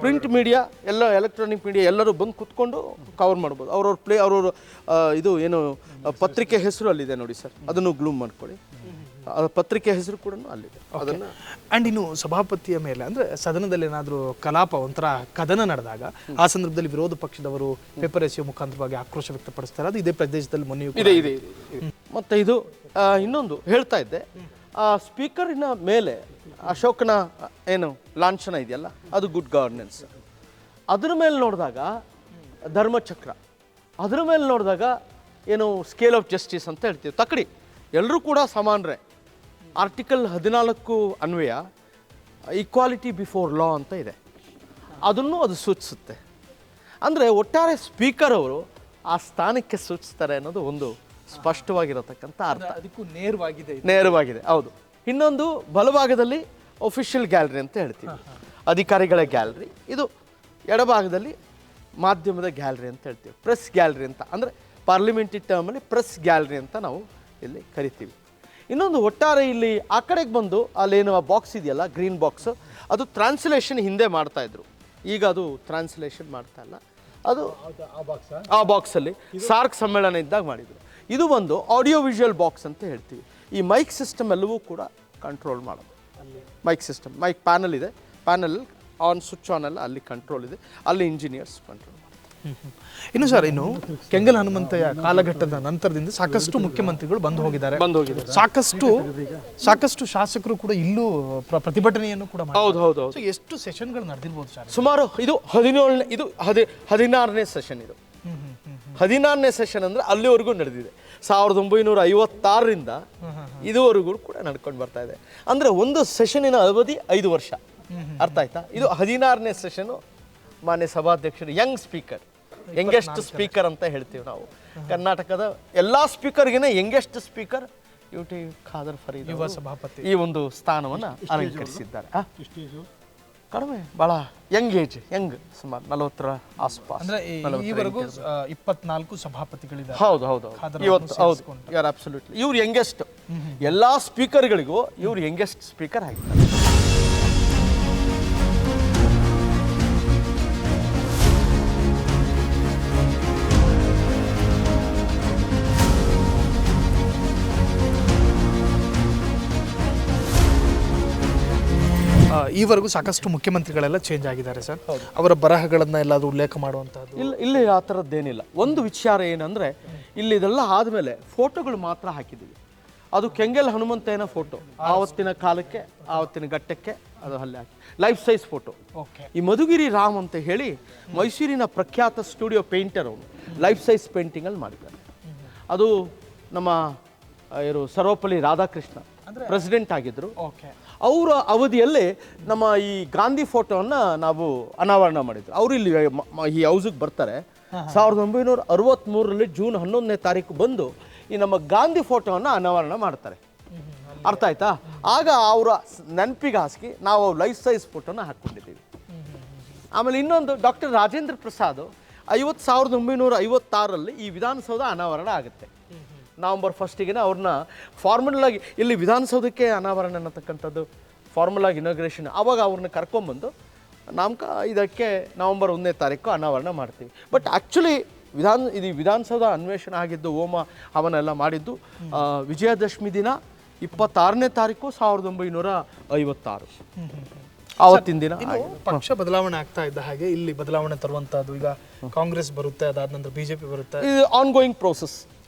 Speaker 2: ಪ್ರಿಂಟ್ ಮೀಡಿಯಾ ಎಲ್ಲ ಎಲೆಕ್ಟ್ರಾನಿಕ್ ಮೀಡಿಯಾ ಎಲ್ಲರೂ ಬಂದು ಕುತ್ಕೊಂಡು ಕವರ್ ಮಾಡ್ಬೋದು. ಅವ್ರವ್ರ ಇದು ಏನು ಪತ್ರಿಕೆ ಹೆಸರು ಅಲ್ಲಿದೆ ನೋಡಿ ಸರ್, ಅದನ್ನು ಗ್ಲೂಮ್ ಮಾಡ್ಕೊಳ್ಳಿ. ಪತ್ರಿಕೆ ಹೆಸರು ಕೂಡ ಅಲ್ಲಿದೆ. ಅದನ್ನು
Speaker 1: ಆ್ಯಂಡ್ ಇನ್ನು ಸಭಾಪತಿಯ ಮೇಲೆ ಅಂದರೆ ಸದನದಲ್ಲಿ ಏನಾದರೂ ಕಲಾಪ ಒಂಥರ ಕದನ ನಡೆದಾಗ ಆ ಸಂದರ್ಭದಲ್ಲಿ ವಿರೋಧ ಪಕ್ಷದವರು ಪೇಪರ್ ಎಸೆಯುವ ಮುಖಾಂತರವಾಗಿ ಆಕ್ರೋಶ ವ್ಯಕ್ತಪಡಿಸ್ತಾರೆ. ಅದು ಇದೇ ಪ್ರದೇಶದಲ್ಲಿ ಮೊನ್ನೆಯೂ
Speaker 2: ಇದೆ. ಮತ್ತು ಇದು ಇನ್ನೊಂದು ಹೇಳ್ತಾ ಇದ್ದೆ, ಸ್ಪೀಕರಿನ ಮೇಲೆ ಅಶೋಕನ ಏನು ಲಾಂಛನ ಇದೆಯಲ್ಲ, ಅದು ಗುಡ್ ಗವರ್ನೆನ್ಸ್. ಅದ್ರ ಮೇಲೆ ನೋಡಿದಾಗ ಧರ್ಮಚಕ್ರ, ಅದ್ರ ಮೇಲೆ ನೋಡಿದಾಗ ಏನು ಸ್ಕೇಲ್ ಆಫ್ ಜಸ್ಟಿಸ್ ಅಂತ ಹೇಳ್ತೀವಿ. ತಕ್ಕಡಿ ಎಲ್ಲರೂ ಕೂಡ ಸಮಾನರೇ. ಆರ್ಟಿಕಲ್ 14 ಅನ್ವಯ ಈಕ್ವಾಲಿಟಿ ಬಿಫೋರ್ ಲಾ ಅಂತ ಇದೆ, ಅದನ್ನು ಅದು ಸೂಚಿಸುತ್ತೆ. ಅಂದರೆ ಒಟ್ಟಾರೆ ಸ್ಪೀಕರ್ ಅವರು ಆ ಸ್ಥಾನಕ್ಕೆ ಸೂಚಿಸ್ತಾರೆ ಅನ್ನೋದು ಒಂದು ಸ್ಪಷ್ಟವಾಗಿರತಕ್ಕಂಥ ಅರ್ಥ.
Speaker 1: ಅದಕ್ಕೂ ನೇರವಾಗಿದೆ.
Speaker 2: ಹೌದು. ಇನ್ನೊಂದು ಬಲಭಾಗದಲ್ಲಿ ಒಫಿಷಿಯಲ್ ಗ್ಯಾಲರಿ ಅಂತ ಹೇಳ್ತೀವಿ, ಅಧಿಕಾರಿಗಳ ಗ್ಯಾಲರಿ. ಇದು ಎಡಭಾಗದಲ್ಲಿ ಮಾಧ್ಯಮದ ಗ್ಯಾಲರಿ ಅಂತ ಹೇಳ್ತೀವಿ, ಪ್ರೆಸ್ ಗ್ಯಾಲರಿ ಅಂತ. ಅಂದರೆ ಪಾರ್ಲಿಮೆಂಟ್ರಿ ಟರ್ಮಲ್ಲಿ ಪ್ರೆಸ್ ಗ್ಯಾಲರಿ ಅಂತ ನಾವು ಇಲ್ಲಿ ಕರಿತೀವಿ. ಇನ್ನೊಂದು ಒಟ್ಟಾರೆ ಇಲ್ಲಿ ಆ ಕಡೆಗೆ ಬಂದು ಅಲ್ಲೇನು ಆ ಬಾಕ್ಸ್ ಇದೆಯಲ್ಲ, ಗ್ರೀನ್ ಬಾಕ್ಸ್, ಅದು ಟ್ರಾನ್ಸ್ಲೇಷನ್ ಹಿಂದೆ ಮಾಡ್ತಾಯಿದ್ರು, ಈಗ ಅದು ಟ್ರಾನ್ಸ್ಲೇಷನ್ ಮಾಡ್ತಾ ಇಲ್ಲ. ಅದು ಆ ಬಾಕ್ಸಲ್ಲಿ ಸಾರ್ಕ್ ಸಮ್ಮೇಳನ ಇದ್ದಾಗ ಮಾಡಿದರು. ಇದು ಒಂದು ಆಡಿಯೋ ವಿಜುವಲ್ ಬಾಕ್ಸ್ ಅಂತ ಹೇಳ್ತೀವಿ. ಈ ಮೈಕ್ ಸಿಸ್ಟಮ್ ಎಲ್ಲವೂ ಕೂಡ ಕಂಟ್ರೋಲ್ ಮಾಡೋದು. ಮೈಕ್ ಸಿಸ್ಟಮ್, ಮೈಕ್ ಪ್ಯಾನಲ್ ಇದೆ, ಪ್ಯಾನಲ್ ಆನ್ ಸ್ವಿಚ್ ಆನ್ ಎಲ್ಲ ಅಲ್ಲಿ ಕಂಟ್ರೋಲ್ ಇದೆ, ಅಲ್ಲಿ ಇಂಜಿನಿಯರ್ಸ್ ಕಂಟ್ರೋಲ್.
Speaker 1: ಇನ್ನು ಸರ್, ಇನ್ನು ಕೆಂಗಲ್ ಹನುಮಂತಯ್ಯ ಕಾಲಘಟ್ಟದ ನಂತರದಿಂದ ಸಾಕಷ್ಟು ಮುಖ್ಯಮಂತ್ರಿಗಳು ಬಂದು ಹೋಗಿದ್ದಾರೆ. ಸಾಕಷ್ಟು ಶಾಸಕರು ಕೂಡ ಇಲ್ಲೂ ಪ್ರತಿಭಟನೆಯನ್ನು ಕೂಡ
Speaker 2: ಹೌದು.
Speaker 1: ಎಷ್ಟು ಸೆಷನ್ಗಳು ನಡೆದಿರ್ಬೋದು ಸರ್?
Speaker 2: ಸುಮಾರು ಇದು 16ನೇ ಸೆಷನ್. ಇದು 16ನೇ ಸೆಷನ್ ಅಂದರೆ ಅಲ್ಲಿವರೆಗೂ ನಡೆದಿದೆ. 1956ರಿಂದ ಇದುವರೆಗೂ ಕೂಡ ನಡ್ಕೊಂಡು ಬರ್ತಾ ಇದೆ. ಅಂದರೆ ಒಂದು ಸೆಷನಿನ ಅವಧಿ 5 ವರ್ಷ. ಅರ್ಥ ಆಯ್ತಾ? ಇದು 16ನೇ ಸೆಷನು. ಮಾನ್ಯ ಸಭಾಧ್ಯಕ್ಷರು ಯಂಗೆಸ್ಟ್ ಸ್ಪೀಕರ್ ಅಂತ ಹೇಳ್ತೀವಿ ನಾವು. ಕರ್ನಾಟಕದ ಎಲ್ಲ ಸ್ಪೀಕರ್ಗಿನ youngest speaker UT Khader Fareed
Speaker 1: ಯುವ ಸಭಾಪತಿ
Speaker 2: ಈ ಒಂದು ಸ್ಥಾನವನ್ನು ಅಲಂಕರಿಸಿದ್ದಾರೆ. ಕಡಿಮೆ, ಭಾಳ ಯಂಗ್ ಏಜ್, ಸುಮಾರು 40ರ ಆಸ್ಪಾಸ್.
Speaker 3: ಅಂದ್ರೆ ಈವರೆಗೂ 24 ಸಭಾಪತಿಗಳಿದ್ದಾರೆ.
Speaker 2: ಹೌದು ಇವತ್ತು ಹೌದು, ಯು ಆರ್ ಅಬ್ಸಲ್ಯೂಟ್ಲಿ. ಇವ್ರು ಯಂಗೆಸ್ಟ್, ಎಲ್ಲ ಸ್ಪೀಕರ್ಗಳಿಗೂ ಇವ್ರು ಯಂಗೆಸ್ಟ್ ಸ್ಪೀಕರ್ ಆಗಿದ್ದಾರೆ.
Speaker 3: ಈವರೆಗೂ ಸಾಕಷ್ಟು ಮುಖ್ಯಮಂತ್ರಿಗಳೆಲ್ಲ ಚೇಂಜ್ ಆಗಿದ್ದಾರೆ ಸರ್. ಅವರ ಬರಹಗಳನ್ನ ಎಲ್ಲಾದ್ರೂ ಉಲ್ಲೇಖ ಮಾಡುವಂತಹದ್ದು
Speaker 2: ಇಲ್ಲಿ ಆ ಥರದ್ದೇನಿಲ್ಲ. ಒಂದು ವಿಚಾರ ಏನಂದ್ರೆ, ಇಲ್ಲಿ ಇದೆಲ್ಲ ಆದಮೇಲೆ ಫೋಟೋಗಳು ಮಾತ್ರ ಹಾಕಿದ್ದೀವಿ. ಅದು ಕೆಂಗೆಲ್ ಹನುಮಂತಯ್ಯನ ಫೋಟೋ, ಆವತ್ತಿನ ಕಾಲಕ್ಕೆ ಆವತ್ತಿನ ಘಟ್ಟಕ್ಕೆ ಅದು ಅಲ್ಲಿ ಹಾಕಿ ಲೈಫ್ ಸೈಜ್ ಫೋಟೋ. ಈ ಮಧುಗಿರಿ ರಾಮ್ ಅಂತ ಹೇಳಿ ಮೈಸೂರಿನ ಪ್ರಖ್ಯಾತ ಸ್ಟುಡಿಯೋ ಪೇಂಟರ್, ಅವನು ಲೈಫ್ ಸೈಜ್ ಪೇಂಟಿಂಗಲ್ಲಿ ಮಾಡಿದ್ದಾನೆ. ಅದು ನಮ್ಮ ಸರ್ವಪಲ್ಲಿ ರಾಧಾಕೃಷ್ಣ ಪ್ರೆಸಿಡೆಂಟ್ ಆಗಿದ್ರು. ಅವರ ಅವಧಿಯಲ್ಲಿ ನಮ್ಮ ಈ ಗಾಂಧಿ ಫೋಟೋವನ್ನು ನಾವು ಅನಾವರಣ ಮಾಡಿದ್ರು. ಅವರು ಇಲ್ಲಿ ಈ ಹೌಸಿಗೆ ಬರ್ತಾರೆ 1963ರಲ್ಲಿ ಜೂನ್ 11ನೇ ತಾರೀಕು ಬಂದು ಈ ನಮ್ಮ ಗಾಂಧಿ ಫೋಟೋವನ್ನು ಅನಾವರಣ ಮಾಡ್ತಾರೆ. ಅರ್ಥ ಆಯ್ತಾ? ಆಗ ಅವರ ನೆನಪಿಗೆ ಹಾಕಿ ನಾವು ಲೈಫ್ ಸೈಜ್ ಫೋಟೋನ ಹಾಕ್ಕೊಂಡಿದ್ದೀವಿ. ಆಮೇಲೆ ಇನ್ನೊಂದು ಡಾಕ್ಟರ್ ರಾಜೇಂದ್ರ ಪ್ರಸಾದ್ 1956ರಲ್ಲಿ ಈ ವಿಧಾನಸೌಧ ಅನಾವರಣ ಆಗುತ್ತೆ. ನವಂಬರ್ 1ಗೆ ಅವ್ರನ್ನ ಫಾರ್ಮಲ್ ಆಗಿ ಇಲ್ಲಿ ವಿಧಾನಸೌಧಕ್ಕೆ ಅನಾವರಣ ಅನ್ನತಕ್ಕಂಥದ್ದು, ಫಾರ್ಮಲ್ ಆಗಿ ಇನಾಗ್ರೇಷನ್, ಆವಾಗ ಅವ್ರನ್ನ ಕರ್ಕೊಂಬಂದು ಇದಕ್ಕೆ ನವಂಬರ್ 1ನೇ ತಾರೀಕು ಅನಾವರಣ ಮಾಡ್ತೀವಿ. ಬಟ್ ಆ್ಯಕ್ಚುಲಿ ಇದು ವಿಧಾನಸೌಧ ಅನ್ವೇಷಣೆ ಆಗಿದ್ದು, ಹೋಮ ಹವನ ಎಲ್ಲ ಮಾಡಿದ್ದು ವಿಜಯದಶಮಿ ದಿನ 26ನೇ ತಾರೀಕು 1956 ಆವತ್ತಿನ ದಿನ.
Speaker 3: ಪಕ್ಷ ಬದಲಾವಣೆ ಆಗ್ತಾ ಇದ್ದ ಹಾಗೆ ಇಲ್ಲಿ ಬದಲಾವಣೆ ತರುವಂತಹದ್ದು, ಈಗ ಕಾಂಗ್ರೆಸ್ ಬರುತ್ತೆ, ಅದಾದ ನಂತರ ಬಿಜೆಪಿ ಬರುತ್ತೆ.
Speaker 2: ಇದು ಆನ್ಗೋಯಿಂಗ್ ಪ್ರೋಸೆಸ್,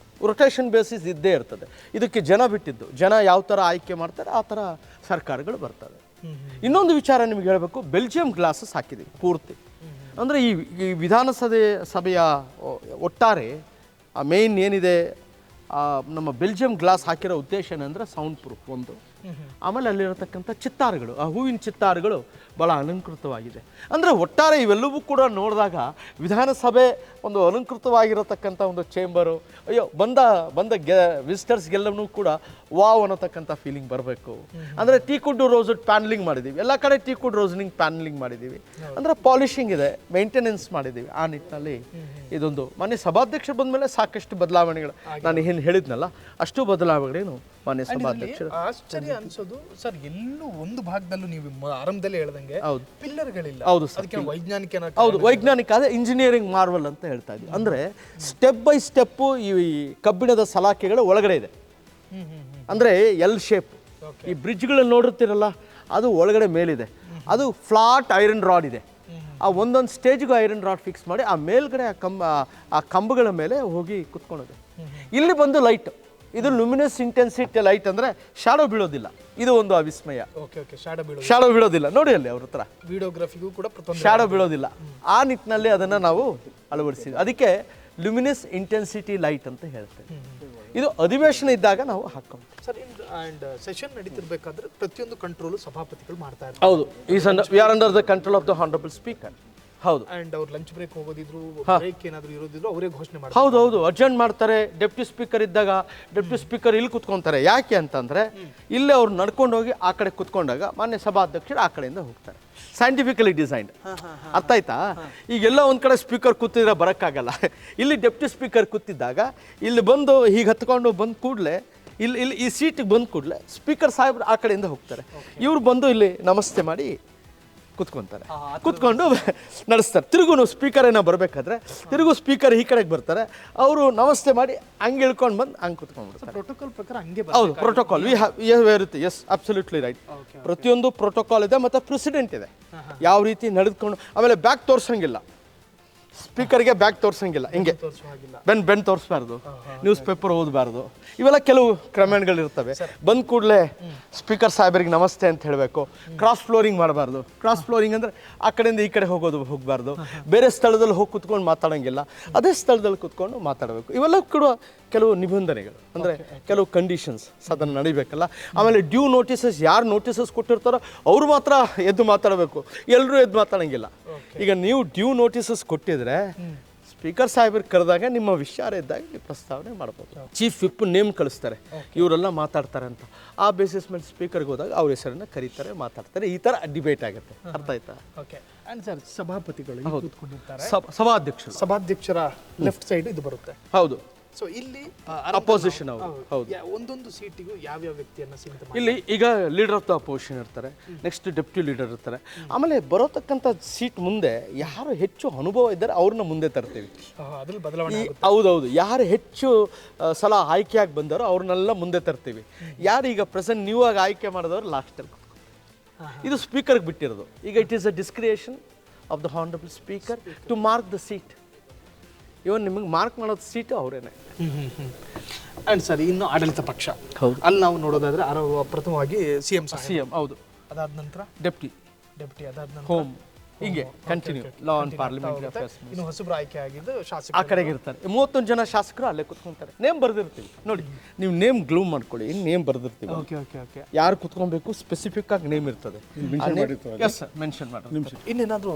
Speaker 2: ರೊಟೇಷನ್ ಬೇಸಿಸ್ ಇದ್ದೇ ಇರ್ತದೆ. ಇದಕ್ಕೆ ಜನ ಬಿಟ್ಟಿದ್ದು, ಜನ ಯಾವ ಥರ ಆಯ್ಕೆ ಮಾಡ್ತಾರೆ ಆ ಥರ ಸರ್ಕಾರಗಳು ಬರ್ತವೆ. ಇನ್ನೊಂದು ವಿಚಾರ ನಿಮ್ಗೆ ಹೇಳಬೇಕು, ಬೆಲ್ಜಿಯಂ ಗ್ಲಾಸಸ್ ಹಾಕಿದ್ದೀವಿ ಪೂರ್ತಿ. ಅಂದರೆ ಈ ವಿಧಾನಸಭೆಯ ಒಟ್ಟಾರೆ ಮೇಯ್ನ್ ಏನಿದೆ, ನಮ್ಮ ಬೆಲ್ಜಿಯಂ ಗ್ಲಾಸ್ ಹಾಕಿರೋ ಉದ್ದೇಶ ಏನಂದರೆ ಸೌಂಡ್ ಪ್ರೂಫ್ ಒಂದು. ಆಮೇಲೆ ಅಲ್ಲಿರತಕ್ಕಂಥ ಚಿತ್ತಾರಗಳು, ಆ ಹೂವಿನ ಚಿತ್ತಾರಗಳು ಭಾಳ ಅಲಂಕೃತವಾಗಿದೆ. ಅಂದರೆ ಒಟ್ಟಾರೆ ಇವೆಲ್ಲವೂ ಕೂಡ ನೋಡಿದಾಗ ವಿಧಾನಸಭೆ ಒಂದು ಅಲಂಕೃತವಾಗಿರತಕ್ಕಂಥ ಒಂದು ಚೇಂಬರು, ಅಯ್ಯೋ ಬಂದ ವಿಸಿಟರ್ಸ್ಗೆಲ್ಲವೂ ಕೂಡ ವಾವ್ ಅನ್ನತಕ್ಕಂಥ ಫೀಲಿಂಗ್ ಬರಬೇಕು. ಅಂದರೆ ಟೀಕ್ವುಡ್ ರೋಸ್ವುಡ್ ಪ್ಯಾನಲಿಂಗ್ ಮಾಡಿದ್ದೀವಿ, ಎಲ್ಲ ಕಡೆ ಟೀಕ್ವುಡ್ ರೋಸ್ನಿಂಗ್ ಪ್ಯಾನಲಿಂಗ್ ಮಾಡಿದ್ದೀವಿ. ಅಂದರೆ ಪಾಲಿಷಿಂಗ್ ಇದೆ, ಮೇಂಟೆನೆನ್ಸ್ ಮಾಡಿದ್ದೀವಿ. ಆ ನಿಟ್ಟಿನಲ್ಲಿ ಇದೊಂದು ಮಾನ್ಯ ಸಭಾಧ್ಯಕ್ಷರು ಬಂದಮೇಲೆ ಸಾಕಷ್ಟು ಬದಲಾವಣೆಗಳು, ನಾನು ಏನು ಹೇಳಿದ್ನಲ್ಲ ಅಷ್ಟು ಬದಲಾವಣೆಗಳು ಮಾನ್ಯ ಸಭಾಧ್ಯಕ್ಷರು.
Speaker 3: ಆಶ್ಚರ್ಯ ಅನ್ಸೋದು ಸರ್, ಎಲ್ಲೂ ಒಂದು ಭಾಗದಲ್ಲೂ ನೀವು ಆರಂಭದಲ್ಲಿ ಹೇಳ್ದಂಗೆ ಪಿಲ್ಲರ್ಗಳಿಲ್ಲ.
Speaker 2: ಹೌದು ಸರ್,
Speaker 3: ಅದಕ್ಕೆ ವೈಜ್ಞಾನಿಕ,
Speaker 2: ಹೌದು ವೈಜ್ಞಾನಿಕ, ಅದೇ ಇಂಜಿನಿಯರಿಂಗ್ ಮಾರ್ವಲ್ ಅಂತ ಹೇಳ್ತಾ ಇದ್ವಿ. ಅಂದರೆ ಸ್ಟೆಪ್ ಬೈ ಸ್ಟೆಪ್ಪು ಈ ಕಬ್ಬಿಣದ ಸಲಾಕೆಗಳು ಒಳಗಡೆ ಇದೆ. ಅಂದರೆ ಎಲ್ ಶೇಪ್, ಈ ಬ್ರಿಡ್ಜ್ಗಳನ್ನು ನೋಡಿರ್ತೀರಲ್ಲ ಅದು ಒಳಗಡೆ ಮೇಲಿದೆ. ಅದು ಫ್ಲಾಟ್ ಐರನ್ ರಾಡ್ ಇದೆ. ಆ ಒಂದೊಂದು ಸ್ಟೇಜ್ಗೂ ಐರನ್ ರಾಡ್ ಫಿಕ್ಸ್ ಮಾಡಿ ಆ ಮೇಲ್ಗಡೆ ಆ ಕಂಬಗಳ ಮೇಲೆ ಹೋಗಿ ಕುತ್ಕೊಳ್ಳೋದು. ಇಲ್ಲಿ ಬಂದು ಲೈಟ್, ಇದು ಲುಮಿನಸ್ ಇಂಟೆನ್ಸಿಟಿ ಲೈಟ್, ಅಂದರೆ ಶಾಡೋ ಬೀಳೋದಿಲ್ಲ. ಇದು ಒಂದು ಅವಿಸ್ಮಯ. ಶಾಡೋ ಬೀಳೋದಿಲ್ಲ ನೋಡಿ, ಅಲ್ಲಿ ಅವ್ರ ಹತ್ರ
Speaker 3: ವಿಡಿಯೋಗ್ರಫಿಗೂ ಕೂಡ
Speaker 2: ಶಾಡೋ ಬೀಳೋದಿಲ್ಲ. ಆ ನಿಟ್ಟಿನಲ್ಲಿ ಅದನ್ನು ನಾವು ಅಳವಡಿಸಿದ್ವಿ. ಅದಕ್ಕೆ ಲುಮಿನಸ್ ಇಂಟೆನ್ಸಿಟಿ ಲೈಟ್ ಅಂತ ಹೇಳ್ತೇವೆ. ಇದು ಅಧಿವೇಶನ ಇದ್ದಾಗ ನಾವು ಹಾಕ್ಕೊಂತೀವಿ
Speaker 3: ಸರ್. ಅಂಡ್ ಸೆಷನ್ ನಡೀತಿರ್ಬೇಕಾದ್ರೆ ಪ್ರತಿಯೊಂದು ಕಂಟ್ರೋಲು ಸಭಾಪತಿಗಳು ಮಾಡ್ತಾ ಇರ್ತಾರೆ.
Speaker 2: ಹೌದು, we are under the control of the honourable speaker. ಹೌದು,
Speaker 3: ಅಂಡ್ ಅವ್ರು ಲಂಚ್ ಬ್ರೇಕ್ ಹೋಗೋದಿದ್ರು, ಬ್ರೇಕ್ ಏನಾದರೂ ಇರೋದಿದ್ರು ಅವರೇ ಘೋಷಣೆ ಮಾಡ್ತಾರೆ.
Speaker 2: ಹೌದು, ಅರ್ಜೆಂಟ್ ಮಾಡ್ತಾರೆ. ಡೆಪ್ಟಿ ಸ್ಪೀಕರ್ ಇದ್ದಾಗ ಡೆಪ್ಟಿ ಸ್ಪೀಕರ್ ಇಲ್ಲಿ ಕುತ್ಕೊಂತಾರೆ. ಯಾಕೆ ಅಂತಂದ್ರೆ ಇಲ್ಲೇ ಅವ್ರು ನಡ್ಕೊಂಡು ಹೋಗಿ ಆ ಕಡೆ ಕುತ್ಕೊಂಡಾಗ ಮಾನ್ಯ ಸಭಾಧ್ಯಕ್ಷರು ಆ ಕಡೆಯಿಂದ ಹೋಗ್ತಾರೆ. Scientifically designed. ಅರ್ಥ ಆಯ್ತಾ? ಈಗೆಲ್ಲ ಒಂದ್ ಕಡೆ ಸ್ಪೀಕರ್ ಕೂತಿದ್ರೆ ಬರೋಕ್ಕಾಗಲ್ಲ. ಇಲ್ಲಿ ಡೆಪ್ಟಿ ಸ್ಪೀಕರ್ ಕೂತಿದ್ದಾಗ ಇಲ್ಲಿ ಬಂದು ಹೀಗೆ ಹತ್ಕೊಂಡು ಬಂದ ಕೂಡಲೇ ಇಲ್ಲಿ ಈ ಸೀಟಿಗೆ ಬಂದ ಕೂಡಲೇ ಸ್ಪೀಕರ್ ಸಾಹೇಬ್ರು ಆ ಕಡೆಯಿಂದ ಹೋಗ್ತಾರೆ. ಇವ್ರು ಬಂದು ಇಲ್ಲಿ ನಮಸ್ತೆ ಮಾಡಿ ಕುತ್ಕೊಂತಾರೆ, ಕುತ್ಕೊಂಡು ನಡೆಸ್ತಾರೆ. ತಿರುಗು ಸ್ಪೀಕರ್ ಏನೋ ಬರಬೇಕಾದ್ರೆ ತಿರುಗು ಸ್ಪೀಕರ್ ಈ ಕಡೆಗೆ ಬರ್ತಾರೆ, ಅವರು ನಮಸ್ತೆ ಮಾಡಿ ಹಂಗೆ ಇಳ್ಕೊಂಡು ಬಂದು ಹಂಗೆ ಕುತ್ಕೊಂಡ್ಬಿಡ್ತಾರೆ.
Speaker 3: ಪ್ರೋಟೋಕಾಲ್ ಪ್ರಕಾರ ಹಂಗೆ.
Speaker 2: ಹೌದು, ಪ್ರೋಟೋಕಾಲ್ ಇರುತ್ತೆ. Yes, absolutely right. ಪ್ರತಿಯೊಂದು ಪ್ರೋಟೋಕಾಲ್ ಇದೆ ಮತ್ತು ಪ್ರೆಸಿಡೆಂಟ್ ಇದೆ, ಯಾವ ರೀತಿ ನಡೆದುಕೊಂಡು. ಆಮೇಲೆ ಬ್ಯಾಕ್ ತೋರ್ಸಂಗಿಲ್ಲ, ಸ್ಪೀಕರ್ಗೆ ಬ್ಯಾಕ್ ತೋರ್ಸಂಗಿಲ್ಲ. ಹಿಂಗೆ ಬೆನ್ ತೋರಿಸ್ಬಾರ್ದು, ನ್ಯೂಸ್ ಪೇಪರ್ ಓದಬಾರ್ದು. ಇವೆಲ್ಲ ಕೆಲವು ಕ್ರಮಗಳಿರ್ತವೆ. ಬಂದ ಕೂಡಲೇ ಸ್ಪೀಕರ್ ಸಾಹೇಬರಿಗೆ ನಮಸ್ತೆ ಅಂತ ಹೇಳಬೇಕು. ಕ್ರಾಸ್ ಫ್ಲೋರಿಂಗ್ ಮಾಡಬಾರ್ದು. ಕ್ರಾಸ್ ಫ್ಲೋರಿಂಗ್ ಅಂದರೆ ಆ ಕಡೆಯಿಂದ ಈ ಕಡೆ ಹೋಗಬಾರ್ದು. ಬೇರೆ ಸ್ಥಳದಲ್ಲಿ ಹೋಗಿ ಕುತ್ಕೊಂಡು ಮಾತಾಡೋಂಗಿಲ್ಲ, ಅದೇ ಸ್ಥಳದಲ್ಲಿ ಕುತ್ಕೊಂಡು ಮಾತಾಡಬೇಕು. ಇವೆಲ್ಲ ಕೂಡ ಕೆಲವು ನಿಬಂಧನೆಗಳು, ಅಂದರೆ ಕೆಲವು ಕಂಡೀಷನ್ಸ್ ಅದನ್ನು ನಡಿಬೇಕಲ್ಲ. ಆಮೇಲೆ ಡ್ಯೂ ನೋಟಿಸಸ್, ಯಾರು ನೋಟಿಸಸ್ ಕೊಟ್ಟಿರ್ತಾರೋ ಅವರು ಮಾತ್ರ ಎದ್ದು ಮಾತಾಡಬೇಕು, ಎಲ್ಲರೂ ಎದ್ದು ಮಾತಾಡೋಂಗಿಲ್ಲ. ಈಗ ನೀವು ಡ್ಯೂ ನೋಟಿಸಸ್ ಕೊಟ್ಟಿದ್ರೆ ಸ್ಪೀಕರ್ ಸಾಹೇಬರು ಕರೆದಾಗ ನಿಮ್ಮ ವಿಚಾರ ಇದ್ದಾಗ ನೀವು ಪ್ರಸ್ತಾವನೆ ಮಾಡ್ಬೋದು. ಚೀಫ್ ವಿಪ್ ನೇಮ್ ಕಳಿಸ್ತಾರೆ, ಇವರೆಲ್ಲ ಮಾತಾಡ್ತಾರೆ ಅಂತ. ಆ ಬೇಸಿಸ್ ಮೇಲೆ ಸ್ಪೀಕರ್ಗೆ ಹೋದಾಗ ಅವ್ರ ಹೆಸರನ್ನ ಕರೀತಾರೆ, ಮಾತಾಡ್ತಾರೆ. ಈ ಥರ ಡಿಬೇಟ್ ಆಗುತ್ತೆ. ಅರ್ಥ ಆಯ್ತಾ?
Speaker 3: ಓಕೆ. ಆ್ಯಂಡ್ ಸರ್, ಸಭಾಪತಿಗಳು ಇಲ್ಲಿ ಕೂತ್ಕೊಂಡಿರ್ತಾರೆ,
Speaker 2: ಸಭಾಧ್ಯಕ್ಷರು,
Speaker 3: ಸಭಾಧ್ಯಕ್ಷರ ಲೆಫ್ಟ್ ಸೈಡ್ ಇದು ಬರುತ್ತೆ.
Speaker 2: ಹೌದು.
Speaker 3: ಸೊ ಇಲ್ಲಿ
Speaker 2: ಅಪೋಸಿಷನ್ ಅವರು. ಹೌದು.
Speaker 3: ಒಂದೊಂದು ಸೀಟಿಗೂ ಯಾವ್ಯಾವ ವ್ಯಕ್ತಿಯನ್ನ ಸೀಮಿತ ಮಾಡಿ
Speaker 2: ಇಲ್ಲಿ ಈಗ ಲೀಡರ್ ಆಫ್ ದ ಅಪೋಸಿಷನ್ ಇರ್ತಾರೆ, ನೆಕ್ಸ್ಟ್ ಡೆಪ್ಟಿ ಲೀಡರ್ ಇರ್ತಾರೆ. ಆಮೇಲೆ ಬರೋತಕ್ಕಂಥ ಸೀಟ್ ಮುಂದೆ ಯಾರು ಹೆಚ್ಚು ಅನುಭವ ಇದ್ದಾರೆ ಅವ್ರನ್ನ ಮುಂದೆ ತರ್ತೀವಿ.
Speaker 3: ಅದ್ರಲ್ಲಿ ಬದಲಾವಣೆ
Speaker 2: ಹೌದೌದು. ಯಾರು ಹೆಚ್ಚು ಸಲ ಆಯ್ಕೆಯಾಗಿ ಬಂದವರು ಅವ್ರನ್ನೆಲ್ಲ ಮುಂದೆ ತರ್ತೀವಿ. ಯಾರು ಈಗ ಪ್ರೆಸೆಂಟ್ ನ್ಯೂ ಆಗಿ ಆಯ್ಕೆ ಮಾಡಿದವರು ಲಾಸ್ಟಲ್ಲಿ. ಇದು ಸ್ಪೀಕರ್ಗೆ ಬಿಟ್ಟಿರೋದು. ಈಗ it is a discretion of the honourable speaker to mark the seat. Even ನಿಮಗೆ ಮಾರ್ಕ್ ಮಾಡೋದು ಸೀಟು ಅವರೇನೆ.
Speaker 3: ಅಂಡ್ ಸರ್, ಇನ್ನು ಆಡಳಿತ ಪಕ್ಷ, ಅಲ್ಲಿ ನಾವು ನೋಡೋದಾದ್ರೆ ಪ್ರಥಮವಾಗಿ ಸಿಎಂ.
Speaker 2: ಹೌದು.
Speaker 3: ಅದಾದ ನಂತರ
Speaker 2: ಡೆಪ್ಟಿ,
Speaker 3: ಅದಾದ ನಂತರ
Speaker 2: ಹೋಮ್, ಹೀಗೆ continue. Law and parliamentary affairs.
Speaker 3: ಇನ್ನು ಹೊಸಬ್ರು ಆಯ್ಕೆ ಆಗಿದ್ದು
Speaker 2: ಆ
Speaker 3: ಶಾಸಕರು
Speaker 2: ಕಡೆಗೆ ಇರ್ತಾರೆ. 31 ಜನ ಶಾಸಕರು ಅಲ್ಲೇ ಕುತ್ಕೊಂತಾರೆ. ನೇಮ್ ಬರ್ದಿರ್ತೀವಿ ನೋಡಿ. ನೀವು ನೇಮ್ ಗ್ಲೂ ಮಾಡ್ಕೊಳ್ಳಿ. ನೇಮ್ ಬರ್ದಿರ್ತೀವಿ.
Speaker 3: Okay okay okay.
Speaker 2: ಯಾರು ಕುತ್ಕೊಬೇಕು ಸ್ಪೆಸಿಫಿಕ್ ಆಗಿ ನೇಮ್ ಇರ್ತದೆ. ಎಸ್ ಸರ್, ಮೆನ್ಷನ್ ಮಾಡಿ.
Speaker 3: ಇನ್ನೇನಾದ್ರೂ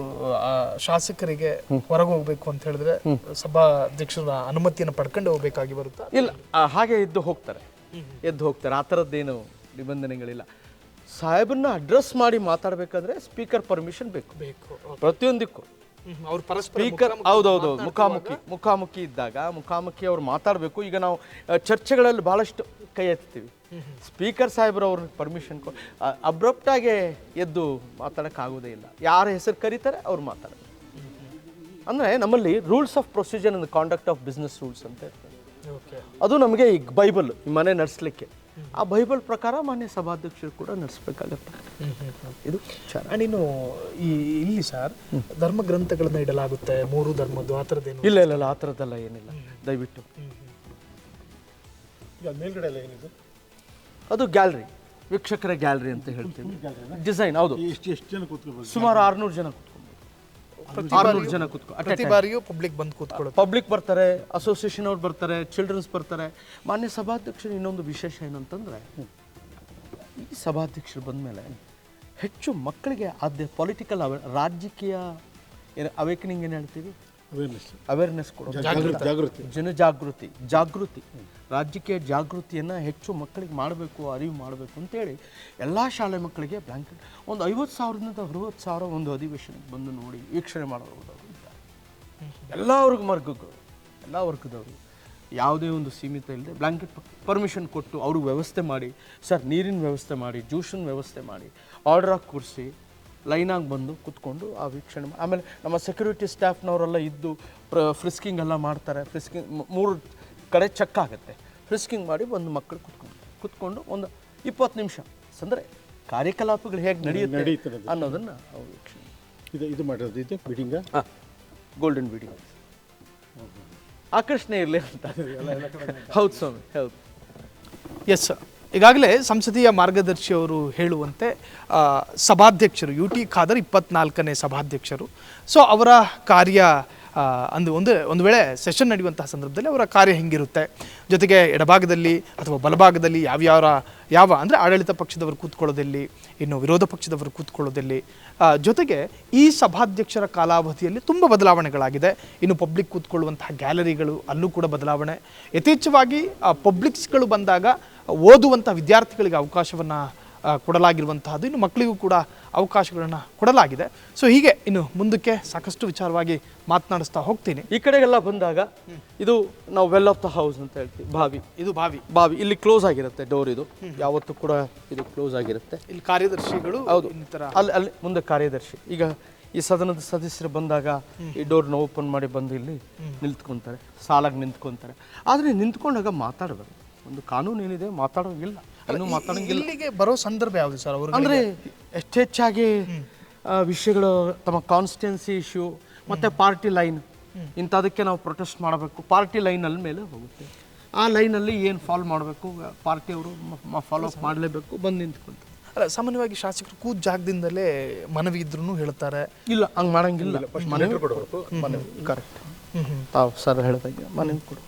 Speaker 3: ಶಾಸಕರಿಗೆ ಹೊರಗೆ ಹೋಗ್ಬೇಕು ಅಂತ ಹೇಳಿದ್ರೆ ಸಭಾಧ್ಯಕ್ಷರ ಅನುಮತಿಯನ್ನು ಪಡ್ಕೊಂಡು ಹೋಗ್ಬೇಕಾಗಿ ಬರುತ್ತಾ?
Speaker 2: ಇಲ್ಲ, ಹಾಗೆ ಎದ್ದು ಹೋಗ್ತಾರೆ. ಆ ಥರದ್ದೇನು ನಿಬಂಧನೆಗಳಿಲ್ಲ. ಸಾಹೇಬನ್ನ ಅಡ್ರೆಸ್ ಮಾಡಿ ಮಾತಾಡಬೇಕಾದ್ರೆ ಸ್ಪೀಕರ್ ಪರ್ಮಿಷನ್ ಬೇಕು. ಪ್ರತಿಯೊಂದಕ್ಕೂ
Speaker 3: ಅವ್ರು ಪರಸ್ಪರ
Speaker 2: ಸ್ಪೀಕರ್. ಹೌದೌದು. ಮುಖಾಮುಖಿ ಇದ್ದಾಗ ಮುಖಾಮುಖಿ ಅವ್ರು ಮಾತಾಡಬೇಕು. ಈಗ ನಾವು ಚರ್ಚೆಗಳಲ್ಲಿ ಭಾಳಷ್ಟು ಕೈ ಎತ್ತೀವಿ. ಸ್ಪೀಕರ್ ಸಾಹೇಬ್ರು ಅವ್ರಿಗೆ ಪರ್ಮಿಷನ್ ಅಬ್ರಪ್ಟಾಗೆ ಎದ್ದು ಮಾತಾಡೋಕ್ಕಾಗೋದೇ ಇಲ್ಲ. ಯಾರ ಹೆಸರು ಕರೀತಾರೆ ಅವ್ರು ಮಾತಾಡಬೇಕು. ಅಂದರೆ ನಮ್ಮಲ್ಲಿ rules of procedure and conduct of business rules ಅಂತ ಇರ್ತದೆ. ಅದು ನಮಗೆ ಈಗ ಬೈಬಲ್, ಈ ಮನೆ ನಡೆಸಲಿಕ್ಕೆ. ಆ ಬೈಬಲ್ ಪ್ರಕಾರ ಮಾನ್ಯ ಸಭಾಧ್ಯಕ್ಷರು ಕೂಡ ನಡೆಸಬೇಕಾಗತ್ತೆ. ಇದು
Speaker 3: ಅಂಡ್ ಇನ್ನು ಇಲ್ಲಿ ಸರ್ ಧರ್ಮ ಗ್ರಂಥಗಳನ್ನ ಇಡಲಾಗುತ್ತೆ, 3 ಧರ್ಮದ್ದು, ಆ ಥರದ್ದೇನು?
Speaker 2: ಇಲ್ಲ, ಆ ಥರದ್ದೆಲ್ಲ ಏನಿಲ್ಲ, ದಯವಿಟ್ಟು.
Speaker 3: ಮೇಲ್ಗಡೆ ಎಲ್ಲ ಏನಿದೆ?
Speaker 2: ಅದು ಗ್ಯಾಲರಿ, ವೀಕ್ಷಕರ ಗ್ಯಾಲರಿ ಅಂತ ಹೇಳ್ತೀವಿ. ಡಿಸೈನ್. ಹೌದು.
Speaker 4: ಎಷ್ಟು ಜನ ಕೂತ್ಕೋಬೇಕು?
Speaker 2: ಸುಮಾರು 600 ಜನ ಕೂತ್ಕೊಬೇಕು. 600 ಜನ
Speaker 3: ಪ್ರತಿ ಬಾರಿಯೂ ಪಬ್ಲಿಕ್ ಬಂದು ಕೂತ್ಕೊಳ್ಳೋದು.
Speaker 2: ಪಬ್ಲಿಕ್ ಬರ್ತಾರೆ, ಅಸೋಸಿಯೇಷನ್ ಅವ್ರು ಬರ್ತಾರೆ, ಚಿಲ್ಡ್ರನ್ಸ್ ಬರ್ತಾರೆ. ಮಾನ್ಯ ಸಭಾಧ್ಯಕ್ಷರು ಇನ್ನೊಂದು ವಿಶೇಷ ಏನಂತಂದ್ರೆ, ಈ ಸಭಾಧ್ಯಕ್ಷರು ಬಂದಮೇಲೆ ಹೆಚ್ಚು ಮಕ್ಕಳಿಗೆ ಪೊಲಿಟಿಕಲ್ ರಾಜಕೀಯ ಅವೇಕನಿಂಗ್ ಏನು ಹೇಳ್ತೀವಿ, ಅವೇರ್ನೆಸ್ ಕೊಡೋದು, ಜಾಗೃತಿ, ರಾಜಕೀಯ ಜಾಗೃತಿಯನ್ನು ಹೆಚ್ಚು ಮಕ್ಕಳಿಗೆ ಮಾಡಬೇಕು, ಅರಿವು ಮಾಡಬೇಕು ಅಂತೇಳಿ ಎಲ್ಲ ಶಾಲೆ ಮಕ್ಕಳಿಗೆ ಬ್ಲ್ಯಾಂಕೆಟ್ ಒಂದು 50,000ದಿಂದ 60,000 ಒಂದು ಅಧಿವೇಶನಕ್ಕೆ ಬಂದು ನೋಡಿ ವೀಕ್ಷಣೆ ಮಾಡೋರು ಇದ್ದಾರೆ. ಎಲ್ಲ ವರ್ಗದವರು ಯಾವುದೇ ಒಂದು ಸೀಮಿತ ಇಲ್ಲದೆ ಬ್ಲ್ಯಾಂಕೆಟ್ ಪರ್ಮಿಷನ್ ಕೊಟ್ಟು ಅವ್ರಿಗೆ ವ್ಯವಸ್ಥೆ ಮಾಡಿ, ಸರ್ ನೀರಿನ ವ್ಯವಸ್ಥೆ ಮಾಡಿ, ಜ್ಯೂಸಿನ ವ್ಯವಸ್ಥೆ ಮಾಡಿ, ಆರ್ಡ್ರಾಗಿ ಕೂರಿಸಿ ಲೈನಾಗಿ ಬಂದು ಕೂತ್ಕೊಂಡು ಆ ವೀಕ್ಷಣೆ. ಆಮೇಲೆ ನಮ್ಮ ಸೆಕ್ಯೂರಿಟಿ ಸ್ಟಾಫ್ನವರೆಲ್ಲ ಇದ್ದು ಫ್ರಿಸ್ಕಿಂಗ್ ಎಲ್ಲ ಮಾಡ್ತಾರೆ. 3 ಕಡೆ ಚೆಕ್ ಆಗುತ್ತೆ. ಫ್ರಿಸ್ಕಿಂಗ್ ಮಾಡಿ ಬಂದು ಮಕ್ಕಳು ಕೂತ್ಕೊಂಡು ಒಂದು 20 ನಿಮಿಷ ಅಂದರೆ ಕಾರ್ಯಕಲಾಪಗಳು ಹೇಗೆ ನಡೆಯುತ್ತೆ ಅನ್ನೋದನ್ನು ಅವ್ರು ವೀಕ್ಷಣೆ.
Speaker 4: ಇದು ಮಾಡೋದು ಇದು ಬಿಡಿಂಗ.
Speaker 2: ಗೋಲ್ಡನ್ ಬಿಡಿಂಗ್ ಆಕರ್ಷಣೆ ಇರಲಿ ಅಂತ. ಹೌದು ಸ್ವಾಮಿ, ಹೌದು.
Speaker 3: Yes sir. ಈಗಾಗಲೇ ಸಂಸದೀಯ ಮಾರ್ಗದರ್ಶಿ ಅವರು ಹೇಳುವಂತೆ ಸಭಾಧ್ಯಕ್ಷರು UT ಖಾದರ್ 24ನೇ ಸಭಾಧ್ಯಕ್ಷರು. ಸೊ ಅವರ ಕಾರ್ಯ ಒಂದು ವೇಳೆ ಸೆಷನ್ ನಡೆಯುವಂತಹ ಸಂದರ್ಭದಲ್ಲಿ ಅವರ ಕಾರ್ಯ ಹೆಂಗಿರುತ್ತೆ, ಜೊತೆಗೆ ಎಡಭಾಗದಲ್ಲಿ ಅಥವಾ ಬಲಭಾಗದಲ್ಲಿ ಯಾವ ಅಂದರೆ ಆಡಳಿತ ಪಕ್ಷದವರು ಕೂತ್ಕೊಳ್ಳೋದಲ್ಲಿ, ಇನ್ನು ವಿರೋಧ ಪಕ್ಷದವರು ಕೂತ್ಕೊಳ್ಳೋದಲ್ಲಿ, ಜೊತೆಗೆ ಈ ಸಭಾಧ್ಯಕ್ಷರ ಕಾಲಾವಧಿಯಲ್ಲಿ ತುಂಬ ಬದಲಾವಣೆಗಳಾಗಿದೆ. ಇನ್ನು ಪಬ್ಲಿಕ್ ಕೂತ್ಕೊಳ್ಳುವಂತಹ ಗ್ಯಾಲರಿಗಳು, ಅಲ್ಲೂ ಕೂಡ ಬದಲಾವಣೆ. ಯಥೇಚ್ಛವಾಗಿ ಪಬ್ಲಿಕ್ಸ್ಗಳು ಬಂದಾಗ ಓದುವಂಥ ವಿದ್ಯಾರ್ಥಿಗಳಿಗೆ ಅವಕಾಶವನ್ನು ಕೊಡಲಾಗಿರುವಂತಹದ್ದು, ಇನ್ನು ಮಕ್ಕಳಿಗೂ ಕೂಡ ಅವಕಾಶಗಳನ್ನು ಕೊಡಲಾಗಿದೆ. ಸೊ ಹೀಗೆ ಇನ್ನು ಮುಂದಕ್ಕೆ ಸಾಕಷ್ಟು ವಿಚಾರವಾಗಿ ಮಾತನಾಡಿಸ್ತಾ ಹೋಗ್ತೀನಿ.
Speaker 2: ಈ ಕಡೆಗೆಲ್ಲ ಬಂದಾಗ ಇದು ನಾವು ವೆಲ್ ಆಫ್ ದ ಹೌಸ್ ಅಂತ ಹೇಳ್ತೀವಿ. ಇದು ಬಾವಿ ಇಲ್ಲಿ ಕ್ಲೋಸ್ ಆಗಿರುತ್ತೆ ಡೋರ್. ಇದು ಯಾವತ್ತೂ ಕೂಡ ಇದು ಕ್ಲೋಸ್ ಆಗಿರುತ್ತೆ.
Speaker 3: ಇಲ್ಲಿ ಕಾರ್ಯದರ್ಶಿಗಳು,
Speaker 2: ಹೌದು, ಅಲ್ಲಿ ಮುಂದೆ ಕಾರ್ಯದರ್ಶಿ. ಈಗ ಈ ಸದನದ ಸದಸ್ಯರು ಬಂದಾಗ ಈ ಡೋರ್ನ ಓಪನ್ ಮಾಡಿ ಬಂದು ಇಲ್ಲಿ ನಿಂತ್ಕೊಂತಾರೆ, ಸಾಲಾಗಿ ನಿಂತ್ಕೊಂತಾರೆ. ಆದರೆ ನಿಂತ್ಕೊಂಡಾಗ ಮಾತಾಡಬೇಕು. ಒಂದು ಕಾನೂನು ಏನಿದೆ, ಮಾತಾಡೋಂಗಿಲ್ಲ, ಮಾತಾಡೋಂಗಿಲ್ಲ.
Speaker 3: ಇಲ್ಲಿಗೆ ಬರೋ ಸಂದರ್ಭ ಯಾವುದು ಸರ್? ಅವರು
Speaker 2: ಅಂದರೆ ಹೆಚ್ಚಾಗಿ ವಿಷಯಗಳು ತಮ್ಮ ಕಾನ್ಸ್ಟಿಟ್ಯೂನ್ಸಿ ಇಶ್ಯೂ ಮತ್ತು ಪಾರ್ಟಿ ಲೈನ್ ಇಂಥದಕ್ಕೆ ನಾವು ಪ್ರೊಟೆಸ್ಟ್ ಮಾಡಬೇಕು. ಪಾರ್ಟಿ ಲೈನಲ್ಲಿ ಮೇಲೆ ಹೋಗುತ್ತೆ. ಆ ಲೈನಲ್ಲಿ ಏನು ಫಾಲೋ ಮಾಡಬೇಕು, ಪಾರ್ಟಿಯವರು ಫಾಲೋ ಅಪ್ ಮಾಡಲೇಬೇಕು. ಬಂದು ನಿಂತ್ಕೊಂತಾರೆ.
Speaker 3: ಅಲ್ಲ, ಸಾಮಾನ್ಯವಾಗಿ ಶಾಸಕರು ಕೂತ್ ಜಾಗದಿಂದಲೇ ಮನವಿ ಇದ್ರೂ ಹೇಳ್ತಾರೆ.
Speaker 2: ಇಲ್ಲ, ಹಂಗೆ ಮಾಡೋಂಗಿಲ್ಲ. ಮನವಿ ಕರೆಕ್ಟ್. ತಾವು ಸರ್ ಹೇಳಿದಾಗೆ ಮನವಿ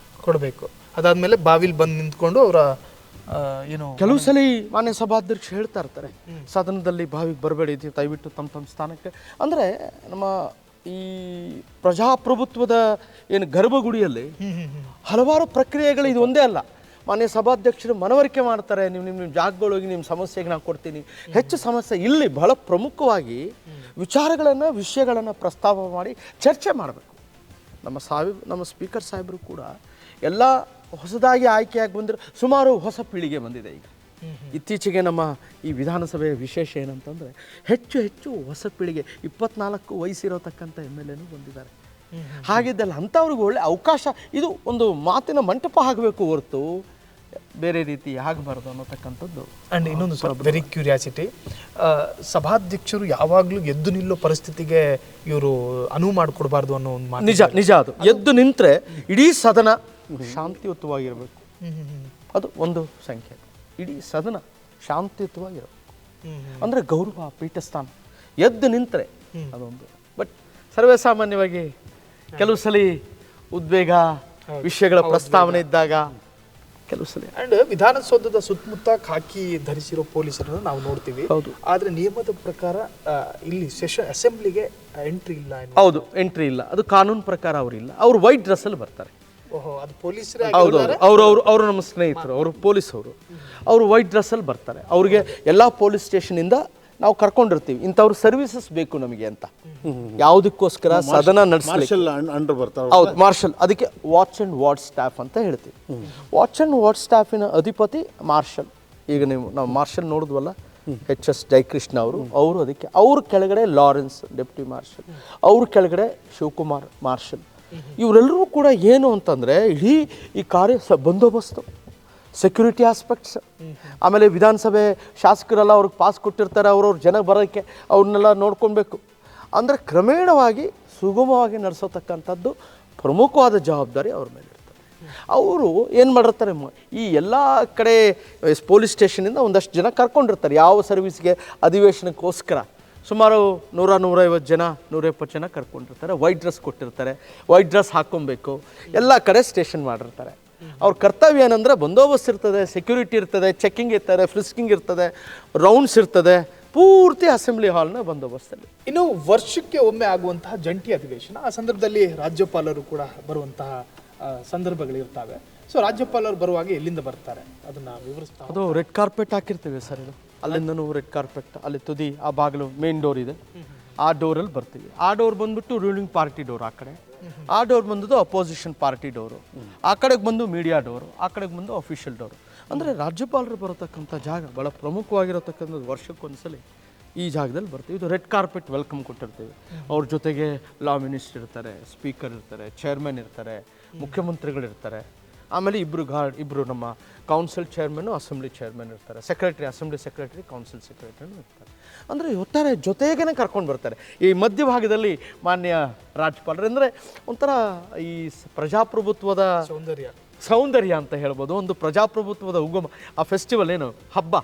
Speaker 3: ಕೊಡಬೇಕು. ಅದಾದಮೇಲೆ ಬಾವಿಲಿ ಬಂದು ನಿಂತ್ಕೊಂಡು ಅವರ ಏನು
Speaker 2: ಕೆಲವು ಸಲ ಮಾನ್ಯ ಸಭಾಧ್ಯಕ್ಷರು ಹೇಳ್ತಾ ಇರ್ತಾರೆ, ಸದನದಲ್ಲಿ ಬಾವಿಗೆ ಬರಬೇಡಿ, ದಯವಿಟ್ಟು ತಮ್ಮ ಸ್ಥಾನಕ್ಕೆ. ಅಂದರೆ ನಮ್ಮ ಈ ಪ್ರಜಾಪ್ರಭುತ್ವದ ಏನು ಗರ್ಭಗುಡಿಯಲ್ಲಿ ಹಲವಾರು ಪ್ರಕ್ರಿಯೆಗಳು ಇದು ಒಂದೇ ಅಲ್ಲ. ಮಾನ್ಯ ಸಭಾಧ್ಯಕ್ಷರು ಮನವರಿಕೆ ಮಾಡ್ತಾರೆ, ನೀವು ನಿಮ್ಮ ಜಾಗಗಳೋಗಿ ನಿಮ್ಮ ಸಮಸ್ಯೆಗೆ ನಾನು ಕೊಡ್ತೀನಿ. ಹೆಚ್ಚು ಸಮಸ್ಯೆ ಇಲ್ಲಿ ಬಹಳ ಪ್ರಮುಖವಾಗಿ ವಿಚಾರಗಳನ್ನು ವಿಷಯಗಳನ್ನು ಪ್ರಸ್ತಾಪ ಮಾಡಿ ಚರ್ಚೆ ಮಾಡಬೇಕು. ನಮ್ಮ ಸ್ಪೀಕರ್ ಸಾಹೇಬರು ಕೂಡ ಎಲ್ಲ ಹೊಸದಾಗಿ ಆಯ್ಕೆಯಾಗಿ ಬಂದಿರೋ ಸುಮಾರು ಹೊಸ ಪೀಳಿಗೆ ಬಂದಿದೆ ಈಗ. ಇತ್ತೀಚೆಗೆ ನಮ್ಮ ಈ ವಿಧಾನಸಭೆಯ ವಿಶೇಷ ಏನಂತಂದರೆ ಹೆಚ್ಚು ಹೊಸ ಪೀಳಿಗೆ 24 ವಯಸ್ಸಿರೋತಕ್ಕಂಥ MLAನೂ ಬಂದಿದ್ದಾರೆ. ಹಾಗಿದ್ದಲ್ಲ ಅಂಥವ್ರಿಗೆ ಒಳ್ಳೆ ಅವಕಾಶ, ಇದು ಒಂದು ಮಾತಿನ ಮಂಟಪ ಆಗಬೇಕು ಹೊರತು ಬೇರೆ ರೀತಿ ಆಗಬಾರ್ದು ಅನ್ನೋತಕ್ಕಂಥದ್ದು.
Speaker 3: ಆ್ಯಂಡ್ ಇನ್ನೊಂದು ಸ್ವಲ್ಪ ವೆರಿ ಕ್ಯೂರಿಯಾಸಿಟಿ, ಸಭಾಧ್ಯಕ್ಷರು ಯಾವಾಗಲೂ ಎದ್ದು ನಿಲ್ಲೋ ಪರಿಸ್ಥಿತಿಗೆ ಇವರು ಅನುವು ಮಾಡಿಕೊಡ್ಬಾರ್ದು ಅನ್ನೋ ಒಂದು ಮಾತು.
Speaker 2: ನಿಜ ಅದು ಎದ್ದು ನಿಂತರೆ ಇಡೀ ಸದನ ಶಾಂತಿಯುತವಾಗಿರಬೇಕು. ಅದು ಒಂದು ಸಂಖ್ಯೆ. ಇಡೀ ಸದನ ಶಾಂತಿಯುತವಾಗಿರಬೇಕು ಅಂದರೆ ಗೌರವ ಪೀಠಸ್ಥಾನ ಎದ್ದು ನಿಂತರೆ ಅದೊಂದು. ಬಟ್ ಸರ್ವೇ ಸಾಮಾನ್ಯವಾಗಿ ಕೆಲವು ಸಲ ಉದ್ವೇಗ ವಿಷಯಗಳ ಪ್ರಸ್ತಾವನೆ ಇದ್ದಾಗ ಕೆಲವು ಸಲ
Speaker 3: ಅಂಡ್ ವಿಧಾನಸೌಧದ ಸುತ್ತಮುತ್ತ ಖಾಕಿ ಧರಿಸಿರೋ ಪೊಲೀಸರನ್ನು ನಾವು ನೋಡ್ತೀವಿ.
Speaker 2: ಹೌದು.
Speaker 3: ಆದ್ರೆ ನಿಯಮದ ಪ್ರಕಾರ ಇಲ್ಲಿ ಅಸೆಂಬ್ಲಿಗೆ ಎಂಟ್ರಿ ಇಲ್ಲ.
Speaker 2: ಹೌದು, ಎಂಟ್ರಿ ಇಲ್ಲ. ಅದು ಕಾನೂನು ಪ್ರಕಾರ ಅವರಿಲ್ಲ. ಅವರು ವೈಟ್ ಡ್ರೆಸ್ಸಲ್ಲಿ ಬರ್ತಾರೆ.
Speaker 3: ಓಹೋ, ಅದು ಪೊಲೀಸರೇ.
Speaker 2: ಹೌದು, ಅವರು ನಮ್ಮ ಸ್ನೇಹಿತರು, ಅವರು ಪೊಲೀಸ್ ಅವರು ವೈಟ್ ಡ್ರೆಸ್ಸಲ್ಲಿ ಬರ್ತಾರೆ. ಅವ್ರಿಗೆ ಎಲ್ಲ ಪೊಲೀಸ್ ಸ್ಟೇಷನಿಂದ ನಾವು ಕರ್ಕೊಂಡಿರ್ತೀವಿ, ಇಂಥವ್ರು ಸರ್ವಿಸಸ್ ಬೇಕು ನಮಗೆ ಅಂತ. ಯಾವುದಕ್ಕೋಸ್ಕರ ಸದನ ನಡೆಸಲಿಕ್ಕೆ
Speaker 4: ಅಂಡರ್ ಬರ್ತಾರೆ.
Speaker 2: ಹೌದು, ಮಾರ್ಷಲ್. ಅದಕ್ಕೆ ವಾಚ್ ಆ್ಯಂಡ್ ವಾರ್ಡ್ ಸ್ಟಾಫ್ ಅಂತ ಹೇಳ್ತೀವಿ. ವಾಚ್ ಆ್ಯಂಡ್ ವಾರ್ಡ್ ಸ್ಟಾಫಿನ ಅಧಿಪತಿ ಮಾರ್ಷಲ್. ಈಗ ನಾವು ಮಾರ್ಷಲ್ ನೋಡಿದ್ವಲ್ಲ, HS ಜಯಕೃಷ್ಣ ಅವರು ಅದಕ್ಕೆ. ಅವ್ರ ಕೆಳಗಡೆ ಲಾರೆನ್ಸ್ ಡೆಪ್ಟಿ ಮಾರ್ಷಲ್, ಅವ್ರ ಕೆಳಗಡೆ ಶಿವಕುಮಾರ್ ಮಾರ್ಷಲ್. ಇವರೆಲ್ಲರೂ ಕೂಡ ಏನು ಅಂತಂದರೆ ಇಡೀ ಈ ಕಾರ್ಯ ಬಂದೋಬಸ್ತು, ಸೆಕ್ಯೂರಿಟಿ ಆಸ್ಪೆಕ್ಟ್ಸ್, ಆಮೇಲೆ ವಿಧಾನಸಭೆ ಶಾಸಕರೆಲ್ಲ ಅವ್ರಿಗೆ ಪಾಸ್ ಕೊಟ್ಟಿರ್ತಾರೆ, ಅವ್ರವ್ರ ಜನ ಬರೋಕ್ಕೆ ಅವ್ರನ್ನೆಲ್ಲ ನೋಡ್ಕೊಳ್ಬೇಕು. ಅಂದರೆ ಕ್ರಮೇಣವಾಗಿ ಸುಗಮವಾಗಿ ನಡೆಸೋತಕ್ಕಂಥದ್ದು ಪ್ರಮುಖವಾದ ಜವಾಬ್ದಾರಿ ಅವ್ರ ಮೇಲೆ ಇರ್ತದೆ. ಅವರು ಏನು ಮಾಡಿರ್ತಾರೆ, ಈ ಎಲ್ಲ ಕಡೆ ಪೊಲೀಸ್ ಸ್ಟೇಷನಿಂದ ಒಂದಷ್ಟು ಜನ ಕರ್ಕೊಂಡಿರ್ತಾರೆ ಯಾವ ಸರ್ವಿಸ್ಗೆ, ಅಧಿವೇಶನಕ್ಕೋಸ್ಕರ. ಸುಮಾರು 100-150 ಜನ 120 ಜನ ಕರ್ಕೊಂಡಿರ್ತಾರೆ. ವೈಟ್ ಡ್ರೆಸ್ ಕೊಟ್ಟಿರ್ತಾರೆ, ವೈಟ್ ಡ್ರೆಸ್ ಹಾಕ್ಕೊಬೇಕು, ಎಲ್ಲ ಕಡೆ ಸ್ಟೇಷನ್ ಮಾಡಿರ್ತಾರೆ. ಅವ್ರ ಕರ್ತವ್ಯ ಏನಂದರೆ ಬಂದೋಬಸ್ತ್ ಇರ್ತದೆ, ಸೆಕ್ಯೂರಿಟಿ ಇರ್ತದೆ, ಚೆಕ್ಕಿಂಗ್ ಇರ್ತಾರೆ, ಫ್ರಿಸ್ಕಿಂಗ್ ಇರ್ತದೆ, ರೌಂಡ್ಸ್ ಇರ್ತದೆ, ಪೂರ್ತಿ ಅಸೆಂಬ್ಲಿ ಹಾಲ್ನ ಬಂದೋಬಸ್ತಲ್ಲಿ.
Speaker 3: ಇನ್ನು ವರ್ಷಕ್ಕೆ ಒಮ್ಮೆ ಆಗುವಂತಹ ಜಂಟಿ ಅಧಿವೇಶನ, ಆ ಸಂದರ್ಭದಲ್ಲಿ ರಾಜ್ಯಪಾಲರು ಕೂಡ ಬರುವಂತಹ ಸಂದರ್ಭಗಳಿರ್ತವೆ. ಸೊ ರಾಜ್ಯಪಾಲರು ಬರುವಾಗ ಎಲ್ಲಿಂದ ಬರ್ತಾರೆ ಅದನ್ನ ವಿವರಿಸ್ತಾ.
Speaker 2: ಅದು ರೆಡ್ ಕಾರ್ಪೆಟ್ ಹಾಕಿರ್ತೀವಿ ಸರ್. ಇದು ಅಲ್ಲಿಂದನೂ ರೆಡ್ ಕಾರ್ಪೆಟ್, ಅಲ್ಲಿ ತುದಿ ಆ ಬಾಗಿಲು ಮೇನ್ ಡೋರ್ ಇದೆ, ಆ ಡೋರಲ್ಲಿ ಬರ್ತೀವಿ. ಆ ಡೋರ್ ಬಂದ್ಬಿಟ್ಟು ರೂಲಿಂಗ್ ಪಾರ್ಟಿ ಡೋರ್, ಆ ಕಡೆ ಆ ಡೋರ್ ಬಂದದ್ದು ಅಪೋಸಿಷನ್ ಪಾರ್ಟಿ ಡೋರು, ಆ ಕಡೆಗೆ ಬಂದು ಮೀಡಿಯಾ ಡೋರು, ಆ ಕಡೆಗೆ ಬಂದು ಅಫಿಷಿಯಲ್ ಡೋರು. ಅಂದರೆ ರಾಜ್ಯಪಾಲರು ಬರತಕ್ಕಂಥ ಜಾಗ ಭಾಳ ಪ್ರಮುಖವಾಗಿರತಕ್ಕಂಥದ್ದು. ವರ್ಷಕ್ಕೊಂದ್ಸಲಿ ಈ ಜಾಗದಲ್ಲಿ ಬರ್ತೀವಿ. ಇದು ರೆಡ್ ಕಾರ್ಪೆಟ್ ವೆಲ್ಕಮ್ ಕೊಟ್ಟಿರ್ತೀವಿ. ಅವ್ರ ಜೊತೆಗೆ ಲಾ ಮಿನಿಸ್ಟರ್ ಇರ್ತಾರೆ, ಸ್ಪೀಕರ್ ಇರ್ತಾರೆ, ಚೇರ್ಮನ್ ಇರ್ತಾರೆ, ಮುಖ್ಯಮಂತ್ರಿಗಳಿರ್ತಾರೆ, ಆಮೇಲೆ ಇಬ್ಬರು ನಮ್ಮ ಕೌನ್ಸಿಲ್ ಚೇರ್ಮನ್ನು, ಅಸೆಂಬ್ಲಿ ಚೇರ್ಮನ್ ಇರ್ತಾರೆ, ಸೆಕ್ರೆಟರಿ, ಅಸೆಂಬ್ಲಿ ಸೆಕ್ರೆಟರಿ, ಕೌನ್ಸಿಲ್ ಸೆಕ್ರೆಟರಿನೂ ಇರ್ತಾರೆ. ಅಂದರೆ ಒಟ್ಟಾರೆ ಜೊತೆಗೇ ಕರ್ಕೊಂಡು ಬರ್ತಾರೆ. ಈ ಮಧ್ಯಭಾಗದಲ್ಲಿ ಮಾನ್ಯ ರಾಜ್ಯಪಾಲರು ಅಂದರೆ ಒಂಥರ ಈ ಪ್ರಜಾಪ್ರಭುತ್ವದ ಸೌಂದರ್ಯ ಅಂತ ಹೇಳ್ಬೋದು. ಒಂದು ಪ್ರಜಾಪ್ರಭುತ್ವದ ಉಗಮ, ಆ ಫೆಸ್ಟಿವಲ್ ಏನು ಹಬ್ಬ,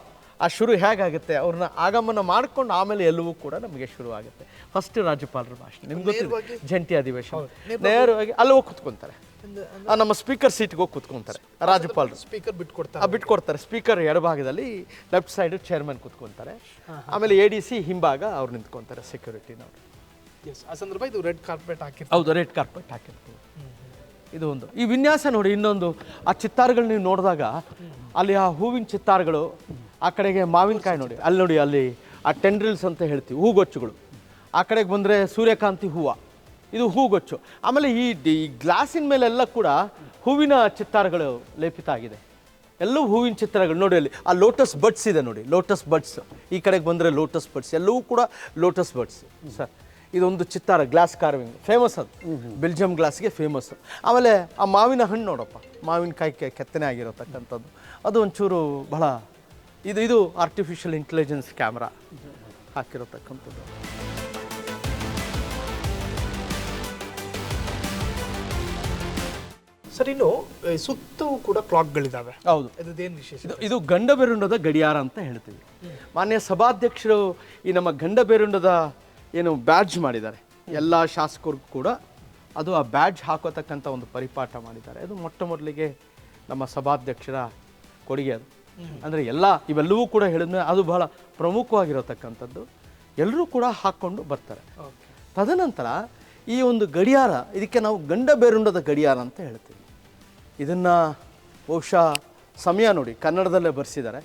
Speaker 2: ಆ ಶುರು ಹೇಗಾಗುತ್ತೆ, ಅವ್ರನ್ನ ಆಗಮನ ಮಾಡ್ಕೊಂಡು ಆಮೇಲೆ ಎಲ್ಲವೂ ಕೂಡ ನಮಗೆ ಶುರು ಆಗುತ್ತೆ. ಫಸ್ಟ್ ರಾಜ್ಯಪಾಲರ ಭಾಷಣ, ನಿಮ್ಗೆ ಗೊತ್ತಿದೆ, ಜಂಟಿ ಅಧಿವೇಶನ ನೇರವಾಗಿ ಅಲ್ಲಿ ಹೋಗಿ ಕೂತ್ಕೊತಾರೆ. ನಮ್ಮ ಸ್ಪೀಕರ್ ಸೀಟ್ಗೆ ಹೋಗಿ ಕೂತ್ಕೊಂತಾರೆ ರಾಜ್ಯಪಾಲರು.
Speaker 3: ಸ್ಪೀಕರ್
Speaker 2: ಬಿಟ್ಕೊಡ್ತಾರೆ. ಸ್ಪೀಕರ್ ಎಡಭಾಗದಲ್ಲಿ, ಲೆಫ್ಟ್ ಸೈಡ್ ಚೇರ್ಮನ್ ಕೂತ್ಕೊಂತಾರೆ. ಆಮೇಲೆ ADC ಹಿಂಭಾಗ ಅವ್ರು ನಿಂತ್ಕೊಂತಾರೆ, ಸೆಕ್ಯೂರಿಟಿನವರು.
Speaker 3: ಆ ಸಂದರ್ಭ ಇದು ರೆಡ್ ಕಾರ್ಪೆಟ್ ಹಾಕಿರ್ತೀವಿ.
Speaker 2: ಹೌದು, ರೆಡ್ ಕಾರ್ಪೆಟ್ ಹಾಕಿರ್ತೀವಿ. ಇದು ಒಂದು. ಈ ವಿನ್ಯಾಸ ನೋಡಿ, ಇನ್ನೊಂದು ಆ ಚಿತ್ತಾರಗಳು ನೀವು ನೋಡಿದಾಗ ಅಲ್ಲಿ ಆ ಹೂವಿನ ಚಿತ್ತಾರಗಳು, ಆ ಕಡೆಗೆ ಮಾವಿನಕಾಯಿ ನೋಡಿ, ಅಲ್ಲಿ ನೋಡಿ, ಅಲ್ಲಿ ಆ ಟೆಂಡ್ರಿಲ್ಸ್ ಅಂತ ಹೇಳ್ತೀವಿ, ಹೂಗೊಚ್ಚುಗಳು. ಆ ಕಡೆಗೆ ಬಂದರೆ ಸೂರ್ಯಕಾಂತಿ ಹೂವು, ಇದು ಹೂಗೊಚ್ಚು. ಆಮೇಲೆ ಈ ಗ್ಲಾಸಿನ ಮೇಲೆಲ್ಲ ಕೂಡ ಹೂವಿನ ಚಿತ್ತಾರಗಳು ಲೇಪಿತ ಆಗಿದೆ. ಎಲ್ಲವೂ ಹೂವಿನ ಚಿತ್ರಗಳು ನೋಡಿ. ಅಲ್ಲಿ ಆ ಲೋಟಸ್ ಬಡ್ಸ್ ಇದೆ ನೋಡಿ, ಲೋಟಸ್ ಬಡ್ಸ್. ಈ ಕಡೆಗೆ ಬಂದರೆ ಲೋಟಸ್ ಬಡ್ಸ್, ಎಲ್ಲವೂ ಕೂಡ ಲೋಟಸ್ ಬಡ್ಸ್ ಸರ್. ಇದೊಂದು ಚಿತ್ತಾರ, ಗ್ಲಾಸ್ ಕಾರ್ವಿಂಗ್ ಫೇಮಸ್, ಅದು ಬೆಲ್ಜಿಯಂ ಗ್ಲಾಸ್ಗೆ ಫೇಮಸ್. ಆಮೇಲೆ ಆ ಮಾವಿನ ಹಣ್ಣು ನೋಡಪ್ಪ, ಮಾವಿನಕಾಯಿ ಕೆತ್ತನೆ ಆಗಿರತಕ್ಕಂಥದ್ದು, ಅದು ಒಂಚೂರು ಬಹಳ ಇದು ಆರ್ಟಿಫಿಷಿಯಲ್ ಇಂಟೆಲಿಜೆನ್ಸ್ ಕ್ಯಾಮ್ರಾ ಹಾಕಿರತಕ್ಕಂಥದ್ದು.
Speaker 3: ಸರ್, ಇನ್ನು ಸುತ್ತೂ ಕೂಡ ಕ್ಲಾಕ್ಗಳಿದ್ದಾವೆ.
Speaker 2: ಹೌದು,
Speaker 3: ಇದೇನು ವಿಶೇಷ?
Speaker 2: ಇದು ಗಂಡಬೆರುಂಡದ ಗಡಿಯಾರ ಅಂತ ಹೇಳ್ತೀವಿ. ಮಾನ್ಯ ಸಭಾಧ್ಯಕ್ಷರು ಈ ನಮ್ಮ ಗಂಡಬೆರುಂಡದ ಏನು ಬ್ಯಾಡ್ಜ್ ಮಾಡಿದ್ದಾರೆ, ಎಲ್ಲ ಶಾಸಕರಿಗೂ ಕೂಡ ಅದು ಆ ಬ್ಯಾಡ್ಜ್ ಹಾಕೋತಕ್ಕಂಥ ಒಂದು ಪರಿಪಾಠ ಮಾಡಿದ್ದಾರೆ. ಅದು ಮೊಟ್ಟ ಮೊದಲಿಗೆ ನಮ್ಮ ಸಭಾಧ್ಯಕ್ಷರ ಕೊಡುಗೆ. ಅದು ಅಂದರೆ ಇವೆಲ್ಲವೂ ಕೂಡ ಹೇಳಿದ್ಮೇಲೆ ಅದು ಬಹಳ ಪ್ರಮುಖವಾಗಿರತಕ್ಕಂಥದ್ದು. ಎಲ್ಲರೂ ಕೂಡ ಹಾಕ್ಕೊಂಡು ಬರ್ತಾರೆ. ತದನಂತರ ಈ ಒಂದು ಗಡಿಯಾರ, ಇದಕ್ಕೆ ನಾವು ಗಂಡ ಬೇರುಂಡದ ಗಡಿಯಾರ ಅಂತ ಹೇಳ್ತೀವಿ. ಇದನ್ನು ಬಹುಶಃ ಸಮಯ ನೋಡಿ ಕನ್ನಡದಲ್ಲೇ ಬರೆಸಿದ್ದಾರೆ.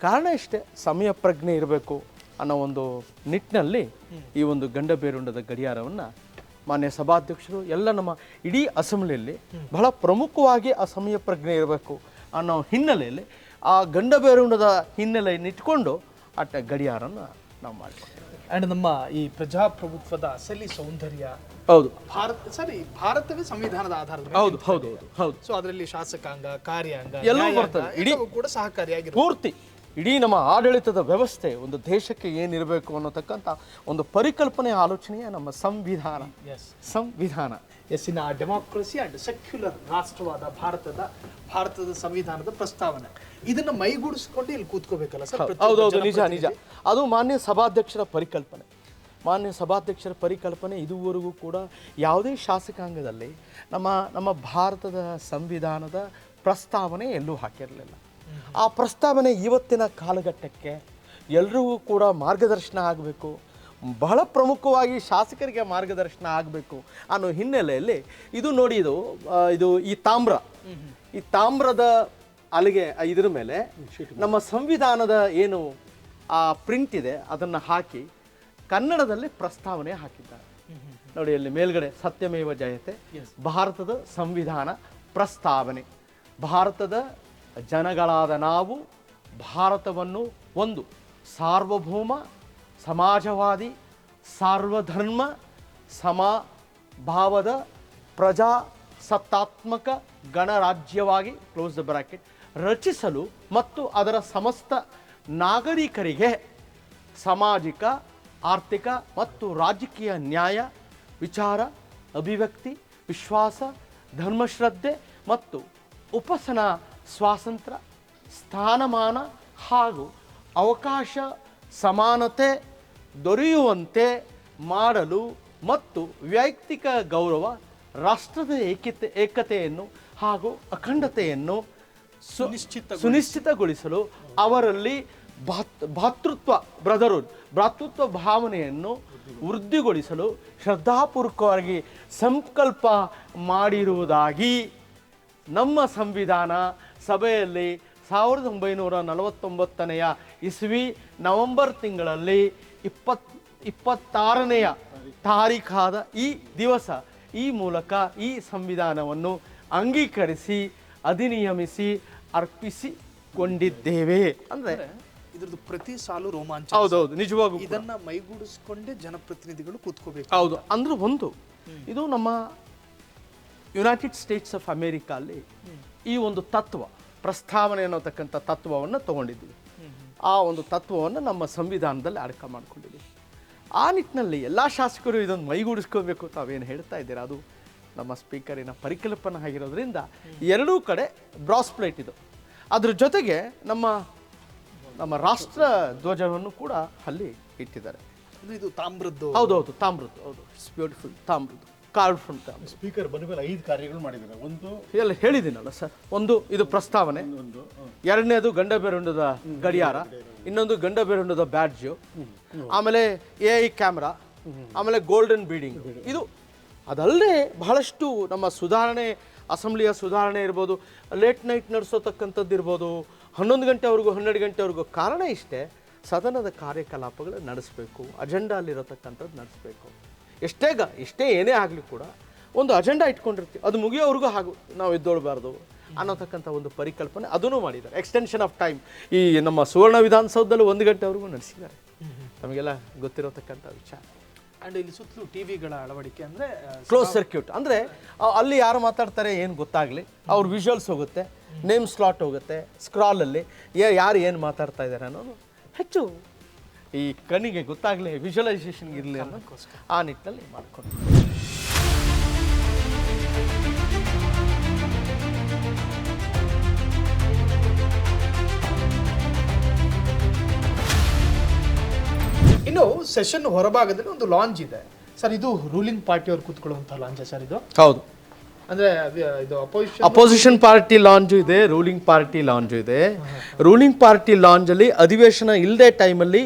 Speaker 2: ಕಾರಣ ಇಷ್ಟೇ, ಸಮಯ ಪ್ರಜ್ಞೆ ಇರಬೇಕು ಅನ್ನೋ ಒಂದು ನಿಟ್ಟಿನಲ್ಲಿ ಈ ಒಂದು ಗಂಡ ಬೇರುಂಡದ ಗಡಿಯಾರವನ್ನು ಮಾನ್ಯ ಸಭಾಧ್ಯಕ್ಷರು ಎಲ್ಲ ನಮ್ಮ ಇಡೀ ಅಸೆಂಬ್ಲಿಯಲ್ಲಿ ಬಹಳ ಪ್ರಮುಖವಾಗಿ ಆ ಸಮಯ ಪ್ರಜ್ಞೆ ಇರಬೇಕು ಅನ್ನೋ ಹಿನ್ನೆಲೆಯಲ್ಲಿ ಆ ಗಂಡ ಬೇರುಂಡದ ಹಿನ್ನೆಲೆಯನ್ನು ಇಟ್ಕೊಂಡು ಗಡಿಯಾರನ ನಾವು ಮಾಡ್ಕೊಳ್ತೀವಿ.
Speaker 3: ಆ್ಯಂಡ್ ನಮ್ಮ ಈ ಪ್ರಜಾಪ್ರಭುತ್ವದ ಅಸಲಿ ಸೌಂದರ್ಯ
Speaker 2: ಹೌದು,
Speaker 3: ಭಾರತವೇ ಸಂವಿಧಾನದ ಆಧಾರದ ಮೇಲೆ
Speaker 2: ಹೌದು ಹೌದು ಹೌದು ಹೌದು.
Speaker 3: ಸೊ ಅದರಲ್ಲಿ ಶಾಸಕಾಂಗ, ಕಾರ್ಯಾಂಗ
Speaker 2: ಎಲ್ಲವೂ ಬರ್ತದೆ. ಇಡೀ
Speaker 3: ಕೂಡ ಸಹಕಾರಿಯಾಗಿರುತ್ತೆ.
Speaker 2: ಪೂರ್ತಿ ಇಡೀ ನಮ್ಮ ಆಡಳಿತದ ವ್ಯವಸ್ಥೆ ಒಂದು ದೇಶಕ್ಕೆ ಏನಿರಬೇಕು ಅನ್ನೋತಕ್ಕಂಥ ಒಂದು ಪರಿಕಲ್ಪನೆ, ಆಲೋಚನೆಯ ನಮ್ಮ ಸಂವಿಧಾನ. ಸಂವಿಧಾನ
Speaker 3: ಇನ್ ಆ ಡೆಮಾಕ್ರಸಿ ಅಂಡ್ ಸೆಕ್ಯುಲರ್ ರಾಷ್ಟ್ರವಾದ ಭಾರತದ ಸಂವಿಧಾನದ ಪ್ರಸ್ತಾವನೆ ಇದನ್ನ ಮೈಗೂಡಿಸ್ಕೊಂಡು ಇಲ್ಲಿ ಕೂತ್ಕೋಬೇಕಲ್ಲ ಸರ್.
Speaker 2: ಹೌದೌದು, ನಿಜ ನಿಜ. ಅದು ಮಾನ್ಯ ಸಭಾಧ್ಯಕ್ಷರ ಪರಿಕಲ್ಪನೆ. ಮಾನ್ಯ ಸಭಾಧ್ಯಕ್ಷರ ಪರಿಕಲ್ಪನೆ ಇದುವರೆಗೂ ಕೂಡ ಯಾವುದೇ ಶಾಸಕಾಂಗದಲ್ಲಿ ನಮ್ಮ ಭಾರತದ ಸಂವಿಧಾನದ ಪ್ರಸ್ತಾವನೆ ಎಲ್ಲೂ ಹಾಕಿರಲಿಲ್ಲ. ಆ ಪ್ರಸ್ತಾವನೆ ಇವತ್ತಿನ ಕಾಲಘಟ್ಟಕ್ಕೆ ಎಲ್ರಿಗೂ ಕೂಡ ಮಾರ್ಗದರ್ಶನ ಆಗಬೇಕು, ಬಹಳ ಪ್ರಮುಖವಾಗಿ ಶಾಸಕರಿಗೆ ಮಾರ್ಗದರ್ಶನ ಆಗಬೇಕು ಅನ್ನೋ ಹಿನ್ನೆಲೆಯಲ್ಲಿ ಇದು ನೋಡಿ, ಇದು ಈ ತಾಮ್ರದ ಅಲ್ಲಿಗೆ ಇದ್ರ ಮೇಲೆ ನಮ್ಮ ಸಂವಿಧಾನದ ಏನು ಆ ಪ್ರಿಂಟ್ ಇದೆ ಅದನ್ನು ಹಾಕಿ ಕನ್ನಡದಲ್ಲಿ ಪ್ರಸ್ತಾವನೆ ಹಾಕಿದ್ದಾರೆ ನೋಡಿ. ಅಲ್ಲಿ ಮೇಲ್ಗಡೆ ಸತ್ಯಮೇವ ಜಯತೆ, ಭಾರತದ ಸಂವಿಧಾನ ಪ್ರಸ್ತಾವನೆ. ಭಾರತದ ಜನಗಳಾದ ನಾವು ಭಾರತವನ್ನು ಒಂದು ಸಾರ್ವಭೌಮ, ಸಮಾಜವಾದಿ, ಸಾರ್ವಧರ್ಮ, ಸಮಭಾವದ ಪ್ರಜಾಸತ್ತಾತ್ಮಕ ಗಣರಾಜ್ಯವಾಗಿ ಕ್ಲೋಸ್ ದ ಬ್ರಾಕೆಟ್ ರಚಿಸಲು ಮತ್ತು ಅದರ ಸಮಸ್ತ ನಾಗರಿಕರಿಗೆ ಸಾಮಾಜಿಕ, ಆರ್ಥಿಕ ಮತ್ತು ರಾಜಕೀಯ ನ್ಯಾಯ, ವಿಚಾರ, ಅಭಿವ್ಯಕ್ತಿ, ವಿಶ್ವಾಸ, ಧರ್ಮಶ್ರದ್ಧೆ ಮತ್ತು ಉಪಾಸನಾ ಸ್ವಾತಂತ್ರ್ಯ, ಸ್ಥಾನಮಾನ ಹಾಗೂ ಅವಕಾಶ ಸಮಾನತೆ ದೊರೆಯುವಂತೆ ಮಾಡಲು ಮತ್ತು ವೈಯಕ್ತಿಕ ಗೌರವ, ರಾಷ್ಟ್ರದ ಏಕತೆಯನ್ನು ಹಾಗೂ ಅಖಂಡತೆಯನ್ನು ಸುನಿಶ್ಚಿತಗೊಳಿಸಲು ಅವರಲ್ಲಿ ಭ್ರಾತೃತ್ವ ಭಾವನೆಯನ್ನು ವೃದ್ಧಿಗೊಳಿಸಲು ಶ್ರದ್ಧಾಪೂರ್ವಕವಾಗಿ ಸಂಕಲ್ಪ ಮಾಡಿರುವುದಾಗಿ ನಮ್ಮ ಸಂವಿಧಾನ ಸಭೆಯಲ್ಲಿ 1949ನೇ ಇಸ್ವಿ ನವೆಂಬರ್ ತಿಂಗಳಲ್ಲಿ 26ನೇ ತಾರೀಖಾದ ಈ ದಿವಸ ಈ ಮೂಲಕ ಈ ಸಂವಿಧಾನವನ್ನು ಅಂಗೀಕರಿಸಿ ಅಧಿನಿಯಮಿಸಿ ಅರ್ಪಿಸಿಕೊಂಡಿದ್ದೇವೆ. ಅಂದ್ರೆ
Speaker 3: ಇದ್ರದ್ದು ಪ್ರತಿ ಸಾಲು ರೋಮಾಂಚ.
Speaker 2: ಹೌದೌದು, ನಿಜವಾಗೂ
Speaker 3: ಇದನ್ನ ಮೈಗೂಡಿಸ್ಕೊಂಡೇ ಜನಪ್ರತಿನಿಧಿಗಳು ಕೂತ್ಕೋಬೇಕು.
Speaker 2: ಹೌದು. ಅಂದ್ರೆ ಒಂದು ಇದು ನಮ್ಮ ಯುನೈಟೆಡ್ ಸ್ಟೇಟ್ಸ್ ಆಫ್ ಅಮೇರಿಕಾ ಅಲ್ಲಿ ಈ ಒಂದು ತತ್ವ ಪ್ರಸ್ತಾವನೆ ಅನ್ನೋತಕ್ಕಂಥ ತತ್ವವನ್ನು ತಗೊಂಡಿದ್ವಿ. ಆ ಒಂದು ತತ್ವವನ್ನು ನಮ್ಮ ಸಂವಿಧಾನದಲ್ಲಿ ಅಡಕ ಮಾಡ್ಕೊಂಡಿದ್ದೀವಿ. ಆ ನಿಟ್ಟಿನಲ್ಲಿ ಎಲ್ಲ ಶಾಸಕರು ಇದನ್ನು ಮೈಗೂಡಿಸ್ಕೋಬೇಕು ತಾವೇನು ಹೇಳ್ತಾ ಇದ್ದೀರಾ, ಅದು ನಮ್ಮ ಸ್ಪೀಕರಿನ ಪರಿಕಲ್ಪನೆ ಆಗಿರೋದ್ರಿಂದ ಎರಡೂ ಕಡೆ ಬ್ರಾಸ್ ಪ್ಲೇಟ್ ಇದು. ಅದ್ರ ಜೊತೆಗೆ ನಮ್ಮ ರಾಷ್ಟ್ರ ಧ್ವಜವನ್ನು ಕೂಡ ಅಲ್ಲಿ ಇಟ್ಟಿದ್ದಾರೆ.
Speaker 3: ಇದು ತಾಮ್ರದ್ದು.
Speaker 2: ಹೌದೌದು, ತಾಮ್ರದ್ದು. ಹೌದು, ಇಟ್ಸ್ ಬ್ಯೂಟಿಫುಲ್. ತಾಮ್ರದ್ದು ಕಾರ್ಡ್ ಫ್ರಮ್ ತಾಮ್ರ.
Speaker 4: ಸ್ಪೀಕರ್ ಬಂದ ಮೇಲೆ 5 ಕಾರ್ಯಗಳು ಮಾಡಿದ್ದಾರೆ. ಒಂದು
Speaker 2: ಎಲ್ಲ ಹೇಳಿದ್ದೀನಲ್ಲ ಸರ್. ಒಂದು ಇದು ಪ್ರಸ್ತಾವನೆ, ಎರಡನೇದು ಗಂಡ ಬೇರುಂಡದ ಗಡಿಯಾರ, ಇನ್ನೊಂದು ಗಂಡ ಬೇರುಂಡದ ಬ್ಯಾಡ್ಜು, ಆಮೇಲೆ AI ಕ್ಯಾಮ್ರಾ, ಆಮೇಲೆ ಗೋಲ್ಡನ್ ಬೀಡಿಂಗ್. ಇದು ಅದಲ್ಲದೆ ಬಹಳಷ್ಟು ನಮ್ಮ ಸುಧಾರಣೆ, ಅಸೆಂಬ್ಲಿಯ ಸುಧಾರಣೆ ಇರ್ಬೋದು, ಲೇಟ್ ನೈಟ್ ನಡೆಸೋತಕ್ಕಂಥದ್ದು ಇರ್ಬೋದು, 11 ಗಂಟೆವರೆಗೂ 12 ಗಂಟೆವರೆಗೂ. ಕಾರಣ ಇಷ್ಟೇ, ಸದನದ ಕಾರ್ಯಕಲಾಪಗಳು ನಡೆಸಬೇಕು, ಅಜೆಂಡಾ ಅಲ್ಲಿರತಕ್ಕಂಥದ್ದು ನಡೆಸಬೇಕು. ಎಷ್ಟೇ ಏನೇ ಆಗಲಿ ಕೂಡ ಒಂದು ಅಜೆಂಡಾ ಇಟ್ಕೊಂಡಿರ್ತೀವಿ, ಅದು ಮುಗಿಯೋವರೆಗೂ ನಾವು ಎದ್ದೊಳ್ಬಾರ್ದು ಅನ್ನೋತಕ್ಕಂಥ ಒಂದು ಪರಿಕಲ್ಪನೆ ಅದನ್ನು ಮಾಡಿದ್ದಾರೆ. ಎಕ್ಸ್ಟೆನ್ಷನ್ ಆಫ್ ಟೈಮ್ ಈ ನಮ್ಮ ಸುವರ್ಣ ವಿಧಾನಸೌಧದಲ್ಲಿ 1 ಗಂಟೆವರೆಗೂ ನಡೆಸಿದ್ದಾರೆ. ನಮಗೆಲ್ಲ ಗೊತ್ತಿರತಕ್ಕಂಥ ವಿಚಾರ.
Speaker 3: ಆ್ಯಂಡ್ ಇಲ್ಲಿ ಸುತ್ತಲೂ ಟಿವಿಗಳ ಅಳವಡಿಕೆ, ಅಂದರೆ
Speaker 2: ಕ್ಲೋಸ್ ಸರ್ಕ್ಯೂಟ್. ಅಂದರೆ ಅಲ್ಲಿ ಯಾರು ಮಾತಾಡ್ತಾರೆ ಏನು ಗೊತ್ತಾಗಲಿ, ಅವ್ರ ವಿಜುವಲ್ಸ್ ಹೋಗುತ್ತೆ, ನೇಮ್ ಸ್ಲಾಟ್ ಹೋಗುತ್ತೆ, ಸ್ಕ್ರಾಲಲ್ಲಿ ಯಾರು ಏನು ಮಾತಾಡ್ತಾ ಇದ್ದಾರೆ ಅನ್ನೋದು ಹೆಚ್ಚು ಈ ಕಣ್ಣಿಗೆ ಗೊತ್ತಾಗಲಿ, ವಿಜುವಲೈಸೇಷನ್ ಇರಲಿ ಅನ್ನೋದಕ್ಕೋಸ್ಕರ ಆ ನಿಟ್ಟಿನಲ್ಲಿ ಮಾಡಿಕೊಂಡು.
Speaker 3: ಇನ್ನು ಸೆಷನ್ ಹೊರಭಾಗದಲ್ಲಿ ಒಂದು ಲಾಂಜ್ ಇದೆ ಸರ್. ಇದು ರೂಲಿಂಗ್ ಪಾರ್ಟಿಯವ್ರು ಕೂತ್ಕೊಳ್ಳುವಂಥ ಲಾಂಜ್ ಸರ್ ಇದು?
Speaker 2: ಹೌದು.
Speaker 3: ಅಂದ್ರೆ ಇದು
Speaker 2: ಅಪೋಸಿಷನ್ ಪಾರ್ಟಿ ಲಾಂಜು ಇದೆ, ರೂಲಿಂಗ್ ಪಾರ್ಟಿ ಲಾಂಜು ಇದೆ. ರೂಲಿಂಗ್ ಪಾರ್ಟಿ ಲಾಂಜಲ್ಲಿ ಅಧಿವೇಶನ ಇಲ್ಲದೆ ಟೈಮಲ್ಲಿ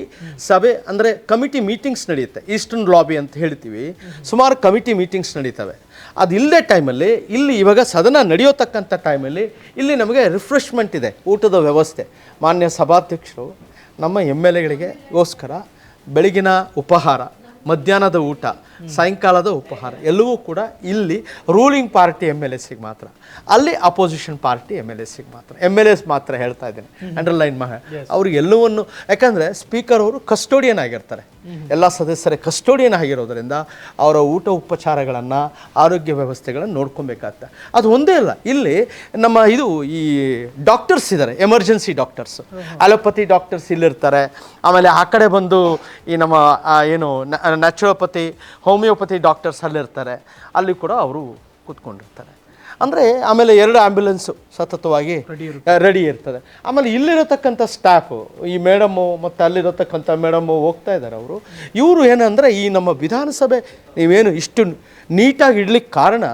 Speaker 2: ಸಭೆ ಅಂದರೆ ಕಮಿಟಿ ಮೀಟಿಂಗ್ಸ್ ನಡೆಯುತ್ತೆ. ಈಸ್ಟರ್ನ್ ಲಾಬಿ ಅಂತ ಹೇಳ್ತೀವಿ, ಸುಮಾರು ಕಮಿಟಿ ಮೀಟಿಂಗ್ಸ್ ನಡೀತವೆ. ಅದು ಇಲ್ಲದೆ ಟೈಮಲ್ಲಿ ಇಲ್ಲಿ ಇವಾಗ ಸದನ ನಡೆಯೋತಕ್ಕಂಥ ಟೈಮಲ್ಲಿ ಇಲ್ಲಿ ನಮಗೆ ರಿಫ್ರೆಶ್ಮೆಂಟ್ ಇದೆ, ಊಟದ ವ್ಯವಸ್ಥೆ. ಮಾನ್ಯ ಸಭಾಧ್ಯಕ್ಷರು ನಮ್ಮ MLAಗಳಿಗೆಗೋಸ್ಕರ ಬೆಳಗಿನ ಉಪಹಾರ, ಮಧ್ಯಾಹ್ನದ ಊಟ, ಸಾಯಂಕಾಲದ ಉಪಹಾರ ಎಲ್ಲವೂ ಕೂಡ ಇಲ್ಲಿ ರೂಲಿಂಗ್ ಪಾರ್ಟಿ MLAಸಿಗೆ ಮಾತ್ರ, ಅಲ್ಲಿ ಅಪೋಸಿಷನ್ ಪಾರ್ಟಿ MLAಸಿಗೆ ಮಾತ್ರ. MLAs ಮಾತ್ರ ಹೇಳ್ತಾ ಇದ್ದೀನಿ, ಅಂಡರ್ಲೈನ್ ಅವ್ರಿಗೆ ಎಲ್ಲವನ್ನು, ಯಾಕಂದರೆ ಸ್ಪೀಕರ್ ಅವರು ಕಸ್ಟೋಡಿಯನ್ ಆಗಿರ್ತಾರೆ, ಎಲ್ಲ ಸದಸ್ಯರೇ ಕಸ್ಟೋಡಿಯನ್ ಆಗಿರೋದರಿಂದ ಅವರ ಊಟ ಉಪಚಾರಗಳನ್ನು, ಆರೋಗ್ಯ ವ್ಯವಸ್ಥೆಗಳನ್ನು ನೋಡ್ಕೊಬೇಕಾಗತ್ತೆ. ಅದು ಒಂದೇ ಅಲ್ಲ, ಇಲ್ಲಿ ನಮ್ಮ ಇದು ಈ ಡಾಕ್ಟರ್ಸ್ ಇದ್ದಾರೆ, ಎಮರ್ಜೆನ್ಸಿ ಡಾಕ್ಟರ್ಸ್, ಅಲೋಪತಿ ಡಾಕ್ಟರ್ಸ್ ಇಲ್ಲಿರ್ತಾರೆ. ಆಮೇಲೆ ಆ ಕಡೆ ಬಂದು ಈ ನಮ್ಮ ಏನು ನ್ಯಾಚುರೋಪತಿ, ಹೋಮಿಯೋಪತಿ ಡಾಕ್ಟರ್ಸ್ ಅಲ್ಲಿರ್ತಾರೆ, ಅಲ್ಲಿ ಕೂಡ ಅವರು ಕೂತ್ಕೊಂಡಿರ್ತಾರೆ. ಅಂದರೆ ಆಮೇಲೆ 2 ಆ್ಯಂಬ್ಯುಲೆನ್ಸು ಸತತವಾಗಿ ರೆಡಿ ಇರ್ತದೆ. ಆಮೇಲೆ ಇಲ್ಲಿರತಕ್ಕಂಥ ಸ್ಟಾಫು, ಈ ಮೇಡಮ್ಮು ಮತ್ತು ಅಲ್ಲಿರತಕ್ಕಂಥ ಮೇಡಮ್ಮು ಹೋಗ್ತಾ ಇದ್ದಾರೆ. ಇವರು ಏನಂದರೆ ಈ ನಮ್ಮ ವಿಧಾನಸಭೆ ನೀವೇನು ಇಷ್ಟು ನೀಟಾಗಿ ಇಡ್ಲಿಕ್ಕೆ ಕಾರಣ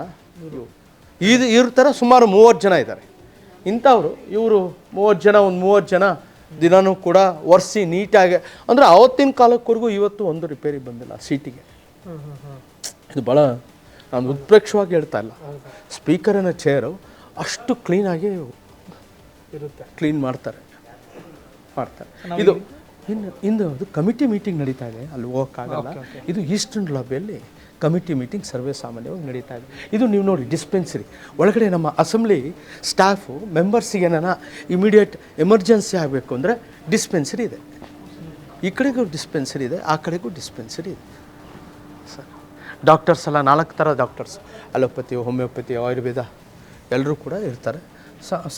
Speaker 2: ಇವ್ರ ಥರ ಸುಮಾರು 30 ಜನ ಇದ್ದಾರೆ. ಇಂಥವ್ರು ಇವರು 30 ಜನ ದಿನವೂ ಕೂಡ ಒರೆಸಿ ನೀಟಾಗಿ, ಅಂದರೆ ಆವತ್ತಿನ ಕಾಲಕ್ಕವರೆಗೂ ಇವತ್ತು ಒಂದು ರಿಪೇರಿ ಬಂದಿಲ್ಲ ಸೀಟಿಗೆ. ಇದು ಭಾಳ ನಾನು ಉತ್ಪ್ರೇಕ್ಷವಾಗಿ ಹೇಳ್ತಾ ಇಲ್ಲ, ಸ್ಪೀಕರಿನ ಚೇರು ಅಷ್ಟು ಕ್ಲೀನಾಗಿ ಇರುತ್ತೆ, ಕ್ಲೀನ್ ಮಾಡ್ತಾರೆ. ಇದು ಇಂದು ಅದು ಕಮಿಟಿ ಮೀಟಿಂಗ್ ನಡೀತಾ ಇದೆ, ಅಲ್ಲಿ ಹೋಗೋಕ್ಕಾಗಲ್ಲ. ಇದು ಈಸ್ಟರ್ನ್ ಲಾಬಿಯಲ್ಲಿ ಕಮಿಟಿ ಮೀಟಿಂಗ್ ಸರ್ವೇ ಸಾಮಾನ್ಯವಾಗಿ ನಡೀತಾ ಇದೆ. ಇದು ನೀವು ನೋಡಿ ಡಿಸ್ಪೆನ್ಸರಿ ಒಳಗಡೆ ನಮ್ಮ ಅಸೆಂಬ್ಲಿ ಸ್ಟಾಫು ಮೆಂಬರ್ಸಿಗೆ ಏನಾನ ಇಮಿಡಿಯೇಟ್ ಎಮರ್ಜೆನ್ಸಿ ಆಗಬೇಕು ಅಂದರೆ ಡಿಸ್ಪೆನ್ಸರಿ ಇದೆ. ಈ ಕಡೆಗೂ ಡಿಸ್ಪೆನ್ಸರಿ ಇದೆ, ಆ ಕಡೆಗೂ ಡಿಸ್ಪೆನ್ಸರಿ ಇದೆ ಸರ್. ಡಾಕ್ಟರ್ಸ್ ಎಲ್ಲ 4 ಥರ ಡಾಕ್ಟರ್ಸ್, ಅಲೋಪತಿ, ಹೋಮಿಯೋಪತಿ, ಆಯುರ್ವೇದ ಎಲ್ಲರೂ ಕೂಡ ಇರ್ತಾರೆ.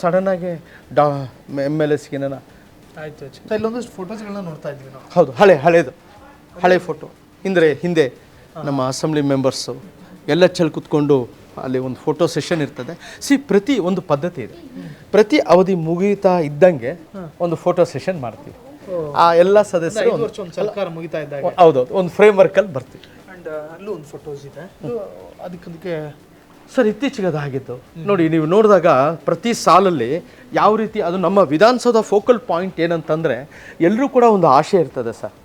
Speaker 2: ಸಡನ್ನಾಗಿ MLAಸ್ಗೆ ಏನಾನ
Speaker 3: ಆಯಿತು. ಇಲ್ಲೊಂದಷ್ಟು ಫೋಟೋಸ್ಗಳನ್ನ ನೋಡ್ತಾ ಇದ್ವಿ ನಾವು.
Speaker 2: ಹೌದು, ಹಳೆ ಫೋಟೋ. ಹಿಂದೆ ನಮ್ಮ ಅಸೆಂಬ್ಲಿ ಮೆಂಬರ್ಸು ಎಲ್ಲ ಕೂತ್ಕೊಂಡು ಅಲ್ಲಿ ಒಂದು ಫೋಟೋ ಸೆಷನ್ ಇರ್ತದೆ. ಪ್ರತಿ ಒಂದು ಪದ್ಧತಿ ಇದೆ, ಪ್ರತಿ ಅವಧಿ ಮುಗಿತಾ ಇದ್ದಂಗೆ ಒಂದು ಫೋಟೋ ಸೆಷನ್ ಮಾಡ್ತೀವಿ. ಆ ಎಲ್ಲ ಸದಸ್ಯರು
Speaker 3: ಸರ್ಕಾರ ಮುಗಿತಾ ಇದ್ದಾಗ
Speaker 2: ಹೌದೌದು ಒಂದು ಫ್ರೇಮ್ ವರ್ಕಲ್ಲಿ ಬರ್ತೀವಿ.
Speaker 3: ಆ್ಯಂಡ್ ಅಲ್ಲೂ ಒಂದು ಫೋಟೋಸ್ ಇದೆ, ಅದಕ್ಕೆ
Speaker 2: ಸರ್ ಇತ್ತೀಚೆಗೆ ಅದು ಆಗಿದ್ದು ನೋಡಿ. ನೀವು ನೋಡಿದಾಗ ಪ್ರತಿ ಸಾಲಲ್ಲಿ ಯಾವ ರೀತಿ ಅದು ನಮ್ಮ ವಿಧಾನಸೌಧ ಫೋಕಲ್ ಪಾಯಿಂಟ್ ಏನಂತಂದರೆ, ಎಲ್ಲರೂ ಕೂಡ ಒಂದು ಆಶೆ ಇರ್ತದೆ ಸರ್.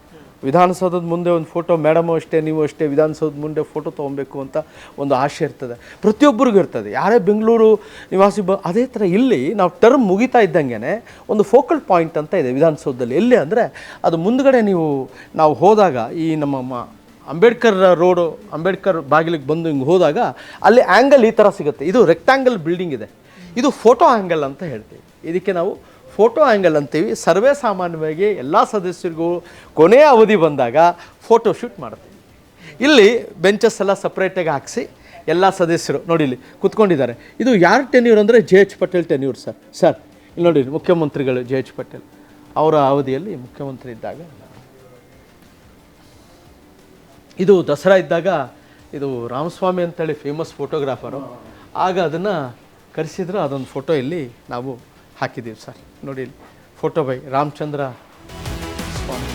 Speaker 2: ವಿಧಾನಸೌಧದ ಮುಂದೆ ಒಂದು ಫೋಟೋ, ಮೇಡಮು ಅಷ್ಟೇ, ನೀವು ಅಷ್ಟೇ, ವಿಧಾನಸೌಧದ ಮುಂದೆ ಫೋಟೋ ತೊಗೊಬೇಕು ಅಂತ ಒಂದು ಆಸೆ ಇರ್ತದೆ, ಪ್ರತಿಯೊಬ್ಬರಿಗೂ ಇರ್ತದೆ. ಯಾರೇ ಬೆಂಗಳೂರು ನಿವಾಸಿ ಅದೇ ಥರ ಇಲ್ಲಿ ನಾವು ಟರ್ಮ್ ಮುಗಿತಾ ಇದ್ದಂಗೆ ಒಂದು ಫೋಕಲ್ ಪಾಯಿಂಟ್ ಅಂತ ಇದೆ ವಿಧಾನಸೌಧದಲ್ಲಿ. ಎಲ್ಲಿ ಅಂದರೆ ಅದು ಮುಂದ್ಗಡೆ ನಾವು ಹೋದಾಗ ಈ ನಮ್ಮ ಅಂಬೇಡ್ಕರ್ ರೋಡು, ಅಂಬೇಡ್ಕರ್ ಬಾಗಿಲಿಗೆ ಬಂದು ಹಿಂಗೆ ಹೋದಾಗ ಅಲ್ಲಿ ಆ್ಯಂಗಲ್ ಈ ಥರ ಸಿಗುತ್ತೆ. ಇದು ರೆಕ್ಟ್ಯಾಂಗಲ್ ಬಿಲ್ಡಿಂಗ್ ಇದೆ, ಇದು ಫೋಟೋ ಆ್ಯಂಗಲ್ ಅಂತ ಹೇಳ್ತೀವಿ. ಇದಕ್ಕೆ ನಾವು ಫೋಟೋ ಆ್ಯಂಗಲ್ ಅಂತೀವಿ. ಸರ್ವೇ ಸಾಮಾನ್ಯವಾಗಿ ಎಲ್ಲ ಸದಸ್ಯರಿಗೂ ಕೊನೆಯ ಅವಧಿ ಬಂದಾಗ ಫೋಟೋ ಶೂಟ್ ಮಾಡ್ತೀವಿ. ಇಲ್ಲಿ ಬೆಂಚಸ್ ಎಲ್ಲ ಸಪ್ರೇಟಾಗಿ ಹಾಕಿಸಿ ಎಲ್ಲ ಸದಸ್ಯರು ನೋಡಿ ಇಲ್ಲಿ ಕೂತ್ಕೊಂಡಿದ್ದಾರೆ. ಇದು ಯಾರ ಟೆನ್ಯೂರ್ ಅಂದರೆ JH ಪಟೇಲ್ ಟೆನ್ಯೂರ್ ಸರ್. ಇಲ್ಲಿ ನೋಡಿ ಮುಖ್ಯಮಂತ್ರಿಗಳು JH ಪಟೇಲ್ ಅವರ ಅವಧಿಯಲ್ಲಿ ಮುಖ್ಯಮಂತ್ರಿ ಇದ್ದಾಗ. ಇದು ದಸರಾ ಇದ್ದಾಗ ಇದು ರಾಮಸ್ವಾಮಿ ಅಂತೇಳಿ ಫೇಮಸ್ ಫೋಟೋಗ್ರಾಫರು, ಆಗ ಅದನ್ನು ಕರೆಸಿದ್ರು. ಅದೊಂದು ಫೋಟೋ ಇಲ್ಲಿ ನಾವು ಹಾಕಿದ್ದೀವಿ ಸರ್. ನೋಡಿ ಇಲ್ಲಿ ಫೋಟೋ ಬೈ ರಾಮಚಂದ್ರ ಸ್ವಾಮಿ.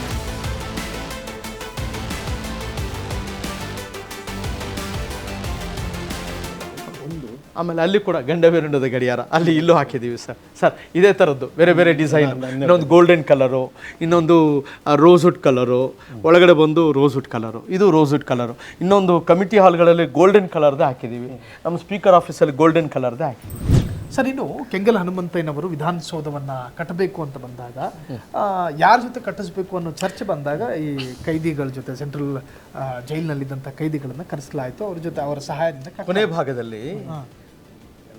Speaker 2: ಆಮೇಲೆ ಅಲ್ಲಿ ಕೂಡ ಗಂಡಬೇರುಂಡದ ಗಡಿಯಾರ ಅಲ್ಲಿ ಇಲ್ಲೂ ಹಾಕಿದ್ದೀವಿ ಸರ್. ಇದೇ ಥರದ್ದು ಬೇರೆ ಬೇರೆ ಡಿಸೈನ್. ಇನ್ನೊಂದು ಗೋಲ್ಡನ್ ಕಲರು, ಇನ್ನೊಂದು ರೋಸ್ವುಡ್ ಕಲರು, ಒಳಗಡೆ ಬಂದು ರೋಸ್ವುಡ್ ಕಲರು, ಇದು ರೋಸ್ವುಡ್ ಕಲರು. ಇನ್ನೊಂದು ಕಮಿಟಿ ಹಾಲ್ಗಳಲ್ಲಿ ಗೋಲ್ಡನ್ ಕಲರ್ದೇ ಹಾಕಿದ್ದೀವಿ. ನಮ್ಮ ಸ್ಪೀಕರ್ ಆಫೀಸಲ್ಲಿ ಗೋಲ್ಡನ್ ಕಲರ್ದೇ ಹಾಕಿದ್ದೀವಿ
Speaker 3: ಸರ್. ಇನ್ನು ಕೆಂಗಲ್ ಹನುಮಂತಯ್ಯನವರು ವಿಧಾನಸೌಧವನ್ನು ಕಟ್ಟಬೇಕು ಅಂತ ಬಂದಾಗ, ಯಾರ ಜೊತೆ ಕಟ್ಟಿಸ್ಬೇಕು ಅನ್ನೋ ಚರ್ಚೆ ಬಂದಾಗ ಈ ಕೈದಿಗಳ ಜೊತೆ, ಸೆಂಟ್ರಲ್ ಜೈಲಿನಲ್ಲಿದ್ದಂಥ ಕೈದಿಗಳನ್ನು ಕರೆಸಲಾಯಿತು. ಅವ್ರ ಜೊತೆ ಅವರ ಸಹಾಯದಿಂದ
Speaker 2: ಕೊನೆ ಭಾಗದಲ್ಲಿ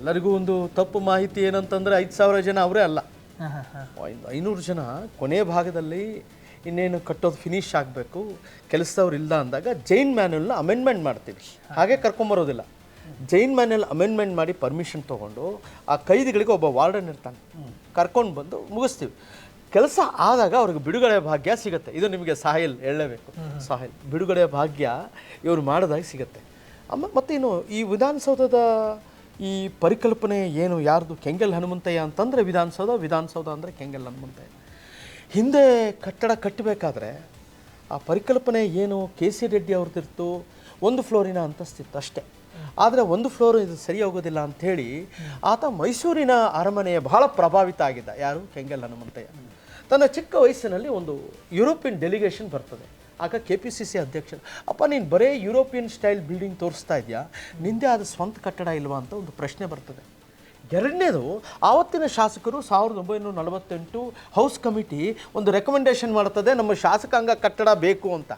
Speaker 2: ಎಲ್ಲರಿಗೂ ಒಂದು ತಪ್ಪು ಮಾಹಿತಿ ಏನಂತಂದರೆ 5,000 ಜನ ಅವರೇ ಅಲ್ಲ, 500 ಜನ ಕೊನೆ ಭಾಗದಲ್ಲಿ ಇನ್ನೇನು ಕಟ್ಟೋದು ಫಿನಿಶ್ ಆಗಬೇಕು, ಕೆಲಸದವ್ರು ಇಲ್ಲ ಅಂದಾಗ ಜೈನ್ ಮ್ಯಾನ್ಯಲ್ನ ಅಮೆಂಡ್ಮೆಂಟ್ ಮಾಡ್ತೀವಿ. ಹಾಗೆ ಕರ್ಕೊಂಬರೋದಿಲ್ಲ, ಜೈನ್ ಮ್ಯಾನ್ಯಲ್ ಅಮೆಂಡ್ಮೆಂಟ್ ಮಾಡಿ ಪರ್ಮಿಷನ್ ತೊಗೊಂಡು ಆ ಕೈದಿಗಳಿಗೆ ಒಬ್ಬ ವಾರ್ಡನ್ ಇರ್ತಾನೆ, ಕರ್ಕೊಂಡು ಬಂದು ಮುಗಿಸ್ತೀವಿ. ಕೆಲಸ ಆದಾಗ ಅವ್ರಿಗೆ ಬಿಡುಗಡೆ ಭಾಗ್ಯ ಸಿಗುತ್ತೆ. ಇದು ನಿಮಗೆ ಸಾಹಿಲ್ ಹೇಳಲೇಬೇಕು, ಸಾಹಿಲ್ ಬಿಡುಗಡೆ ಭಾಗ್ಯ ಇವರು ಮಾಡಿದಾಗ ಸಿಗುತ್ತೆ. ಮತ್ತು ಇನ್ನು ಈ ವಿಧಾನಸೌಧದ ಈ ಪರಿಕಲ್ಪನೆ ಏನು ಯಾರ್ದು, ಕೆಂಗಲ್ ಹನುಮಂತಯ್ಯ ಅಂತಂದರೆ ವಿಧಾನಸೌಧ ಅಂದರೆ ಕೆಂಗಲ್ ಹನುಮಂತಯ್ಯ. ಹಿಂದೆ ಕಟ್ಟಡ ಕಟ್ಟಬೇಕಾದ್ರೆ ಆ ಪರಿಕಲ್ಪನೆ ಏನು KC ರೆಡ್ಡಿ ಅವ್ರದ್ದಿರ್ತು, 1 ಫ್ಲೋರಿನ ಅಂತಸ್ತಿತ್ತು ಅಷ್ಟೇ. ಆದರೆ ಒಂದು ಫ್ಲೋರ್ ಇದು ಸರಿ ಹೋಗೋದಿಲ್ಲ ಅಂಥೇಳಿ ಆತ ಮೈಸೂರಿನ ಅರಮನೆಯ ಬಹಳ ಪ್ರಭಾವಿತ ಆಗಿದ್ದ. ಯಾರು? ಕೆಂಗಲ್ ಹನುಮಂತಯ್ಯ. ತನ್ನ ಚಿಕ್ಕ ವಯಸ್ಸಿನಲ್ಲಿ ಒಂದು ಯುರೋಪಿಯನ್ ಡೆಲಿಗೇಷನ್ ಬರ್ತದೆ. ಆಗ KPCC ಅಧ್ಯಕ್ಷ, ಅಪ್ಪ ನೀನು ಬರೇ ಯುರೋಪಿಯನ್ ಸ್ಟೈಲ್ ಬಿಲ್ಡಿಂಗ್ ತೋರಿಸ್ತಾ ಇದೆಯಾ, ನಿಂದೇ ಆದ ಸ್ವಂತ ಕಟ್ಟಡ ಇಲ್ವಾ ಅಂತ ಒಂದು ಪ್ರಶ್ನೆ ಬರ್ತದೆ. ಎರಡನೇದು, ಆವತ್ತಿನ ಶಾಸಕರು 1948 ಹೌಸ್ ಕಮಿಟಿ ಒಂದು ರೆಕಮೆಂಡೇಶನ್ ಮಾಡ್ತದೆ, ನಮ್ಮ ಶಾಸಕಾಂಗ ಕಟ್ಟಡ ಬೇಕು ಅಂತ.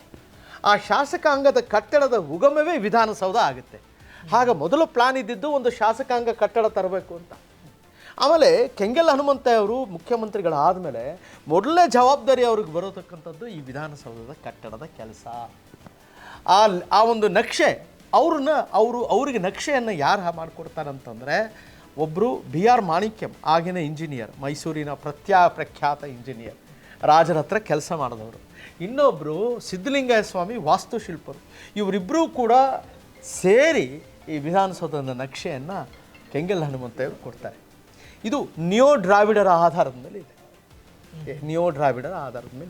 Speaker 2: ಆ ಶಾಸಕಾಂಗದ ಕಟ್ಟಡದ ಉಗಮವೇ ವಿಧಾನಸೌಧ ಆಗುತ್ತೆ. ಆಗ ಮೊದಲು ಪ್ಲಾನ್ ಇದ್ದಿದ್ದು ಒಂದು ಶಾಸಕಾಂಗ ಕಟ್ಟಡ ತರಬೇಕು ಅಂತ. ಆಮೇಲೆ ಕೆಂಗಲ್ ಹನುಮಂತಯ್ಯ ಅವರು ಮುಖ್ಯಮಂತ್ರಿಗಳಾದ ಮೇಲೆ ಮೊದಲನೇ ಜವಾಬ್ದಾರಿ ಅವ್ರಿಗೆ ಬರೋತಕ್ಕಂಥದ್ದು ಈ ವಿಧಾನಸೌಧದ ಕಟ್ಟಡದ ಕೆಲಸ. ಆ ಒಂದು ನಕ್ಷೆ ಅವರಿಗೆ ನಕ್ಷೆಯನ್ನು ಯಾರು ಮಾಡಿಕೊಡ್ತಾರಂತಂದರೆ, ಒಬ್ಬರು BR ಮಾಣಿಕ್ಯಂ, ಆಗಿನ ಇಂಜಿನಿಯರ್, ಮೈಸೂರಿನ ಪ್ರಖ್ಯಾತ ಇಂಜಿನಿಯರ್, ರಾಜರ ಹತ್ರ ಕೆಲಸ ಮಾಡಿದವರು. ಇನ್ನೊಬ್ಬರು ಸಿದ್ಧಲಿಂಗಯ್ಯ ಸ್ವಾಮಿ, ವಾಸ್ತುಶಿಲ್ಪರು. ಇವರಿಬ್ಬರೂ ಕೂಡ ಸೇರಿ ಈ ವಿಧಾನಸೌಧದ ನಕ್ಷೆಯನ್ನು ಕೆಂಗಲ್ ಹನುಮಂತಯ್ಯವರು ಕೊಡ್ತಾರೆ. ಇದು ನಿಯೋ ದ್ರಾವಿಡರ ಆಧಾರದ ಮೇಲೆ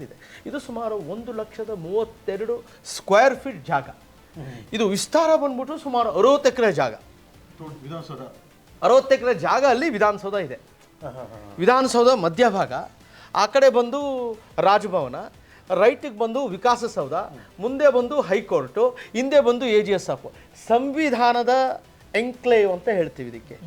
Speaker 2: ಇದೆ. ಇದು ಸುಮಾರು 1,32,000 ಸ್ಕ್ವೇರ್ ಫೀಟ್ ಜಾಗ. ಇದು ವಿಸ್ತಾರ ಬಂದ್ಬಿಟ್ಟು ಸುಮಾರು 60 ಎಕರೆ ಜಾಗ.
Speaker 4: ವಿಧಾನಸೌಧ
Speaker 2: 60 ಎಕರೆ ಜಾಗ ಅಲ್ಲಿ ವಿಧಾನಸೌಧ ಇದೆ. ವಿಧಾನಸೌಧ ಮಧ್ಯಭಾಗ, ಆ ಕಡೆ ಬಂದು ರಾಜಭವನ, ರೈಟಿಗೆ ಬಂದು ವಿಕಾಸಸೌಧ, ಮುಂದೆ ಬಂದು ಹೈಕೋರ್ಟು, ಹಿಂದೆ ಬಂದು AGSF. ಸಂವಿಧಾನದ ಎನ್ಕ್ಲೇವ್ ಅಂತ ಹೇಳ್ತೀವಿ ಇದಕ್ಕೆ.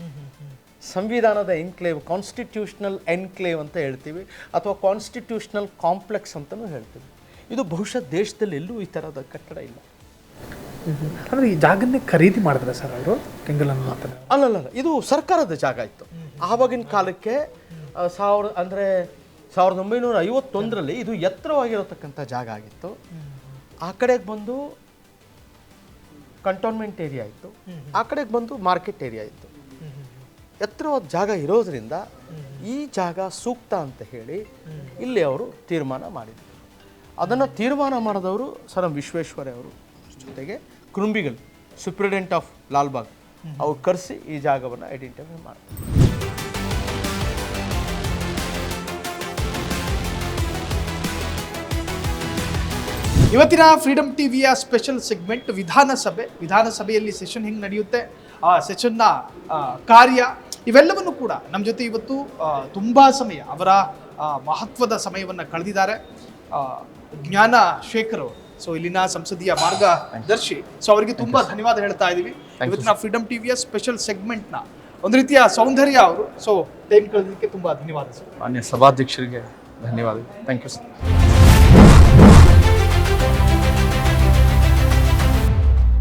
Speaker 2: ಸಂವಿಧಾನದ ಎನ್ಕ್ಲೇವ್, ಕಾನ್ಸ್ಟಿಟ್ಯೂಷನಲ್ ಎನ್ಕ್ಲೇವ್ ಅಂತ ಹೇಳ್ತೀವಿ, ಅಥವಾ ಕಾನ್ಸ್ಟಿಟ್ಯೂಷನಲ್ ಕಾಂಪ್ಲೆಕ್ಸ್ ಅಂತಲೂ ಹೇಳ್ತೀವಿ. ಇದು ಬಹುಶಃ ದೇಶದಲ್ಲಿ ಎಲ್ಲೂ ಈ ಥರದ ಕಟ್ಟಡ ಇಲ್ಲ.
Speaker 3: ಅಂದರೆ ಈ ಜಾಗನ್ನೇ ಖರೀದಿ ಮಾಡಿದ್ರೆ ಸರ್ ಅವರು ಕೆಂಗಲ್ ಹನುಮಂತಯ್ಯ?
Speaker 2: ಅಲ್ಲಲ್ಲ, ಇದು ಸರ್ಕಾರದ ಜಾಗ ಇತ್ತು ಆವಾಗಿನ ಕಾಲಕ್ಕೆ. 1951ರಲ್ಲಿ ಇದು ಎತ್ತರವಾಗಿರತಕ್ಕಂಥ ಜಾಗ ಆಗಿತ್ತು. ಆ ಕಡೆಗೆ ಬಂದು ಕಂಟೋನ್ಮೆಂಟ್ ಏರಿಯಾ ಇತ್ತು, ಆ ಕಡೆಗೆ ಬಂದು ಮಾರ್ಕೆಟ್ ಏರಿಯಾ ಇತ್ತು. ಎತ್ತರವಾದ ಜಾಗ ಇರೋದ್ರಿಂದ ಈ ಜಾಗ ಸೂಕ್ತ ಅಂತ ಹೇಳಿ ಇಲ್ಲಿ ಅವರು ತೀರ್ಮಾನ ಮಾಡಿದರು. ಅದನ್ನು ತೀರ್ಮಾನ ಮಾಡಿದವರು ಸರ್ ವಿಶ್ವೇಶ್ವರಯ್ಯ ಅವರು, ಜೊತೆಗೆ ಕುರುಂಬಿಗಲ್ ಸೂಪ್ರಿಡೆಂಟ್ ಆಫ್ ಲಾಲ್ಬಾಗ್ ಅವ್ರು ಕರೆಸಿ ಈ ಜಾಗವನ್ನು ಐಡೆಂಟಿಫೈ ಮಾಡಿದ್ರು.
Speaker 1: ಇವತ್ತಿನ ಫ್ರೀಡಮ್ ಟಿವಿಯ ಸ್ಪೆಷಲ್ ಸೆಗ್ಮೆಂಟ್ ವಿಧಾನಸಭೆಯಲ್ಲಿ ಸೆಷನ್ ಹೆಂಗೆ ನಡೆಯುತ್ತೆ, ಆ ಸೆಷನ್ನ ಕಾರ್ಯ, ಇವೆಲ್ಲವನ್ನು ಕೂಡ ನಮ್ಮ ಜೊತೆ ಇವತ್ತು ತುಂಬ ಸಮಯ ಅವರ ಮಹತ್ವದ ಸಮಯವನ್ನು ಕಳೆದಿದ್ದಾರೆ ಜ್ಞಾನ ಶೇಖರ್ ಅವರು. ಸೊ ಇಲ್ಲಿನ ಸಂಸದೀಯ ಮಾರ್ಗದರ್ಶಿ. ಸೊ ಅವರಿಗೆ ತುಂಬ ಧನ್ಯವಾದ ಹೇಳ್ತಾ ಇದ್ದೀವಿ. ಇವತ್ತಿನ ಫ್ರೀಡಮ್ ಟಿವಿಯ ಸ್ಪೆಷಲ್ ಸೆಗ್ಮೆಂಟ್ನ ಒಂದು ರೀತಿಯ ಸೌಂದರ್ಯ ಅವರು. ಸೊ ಟೈಮ್ ಕಳೆದಕ್ಕೆ ತುಂಬ ಧನ್ಯವಾದ ಸರ್.
Speaker 2: ಮಾನ್ಯ ಸಭಾಧ್ಯಕ್ಷರಿಗೆ ಧನ್ಯವಾದ. Thank you sir.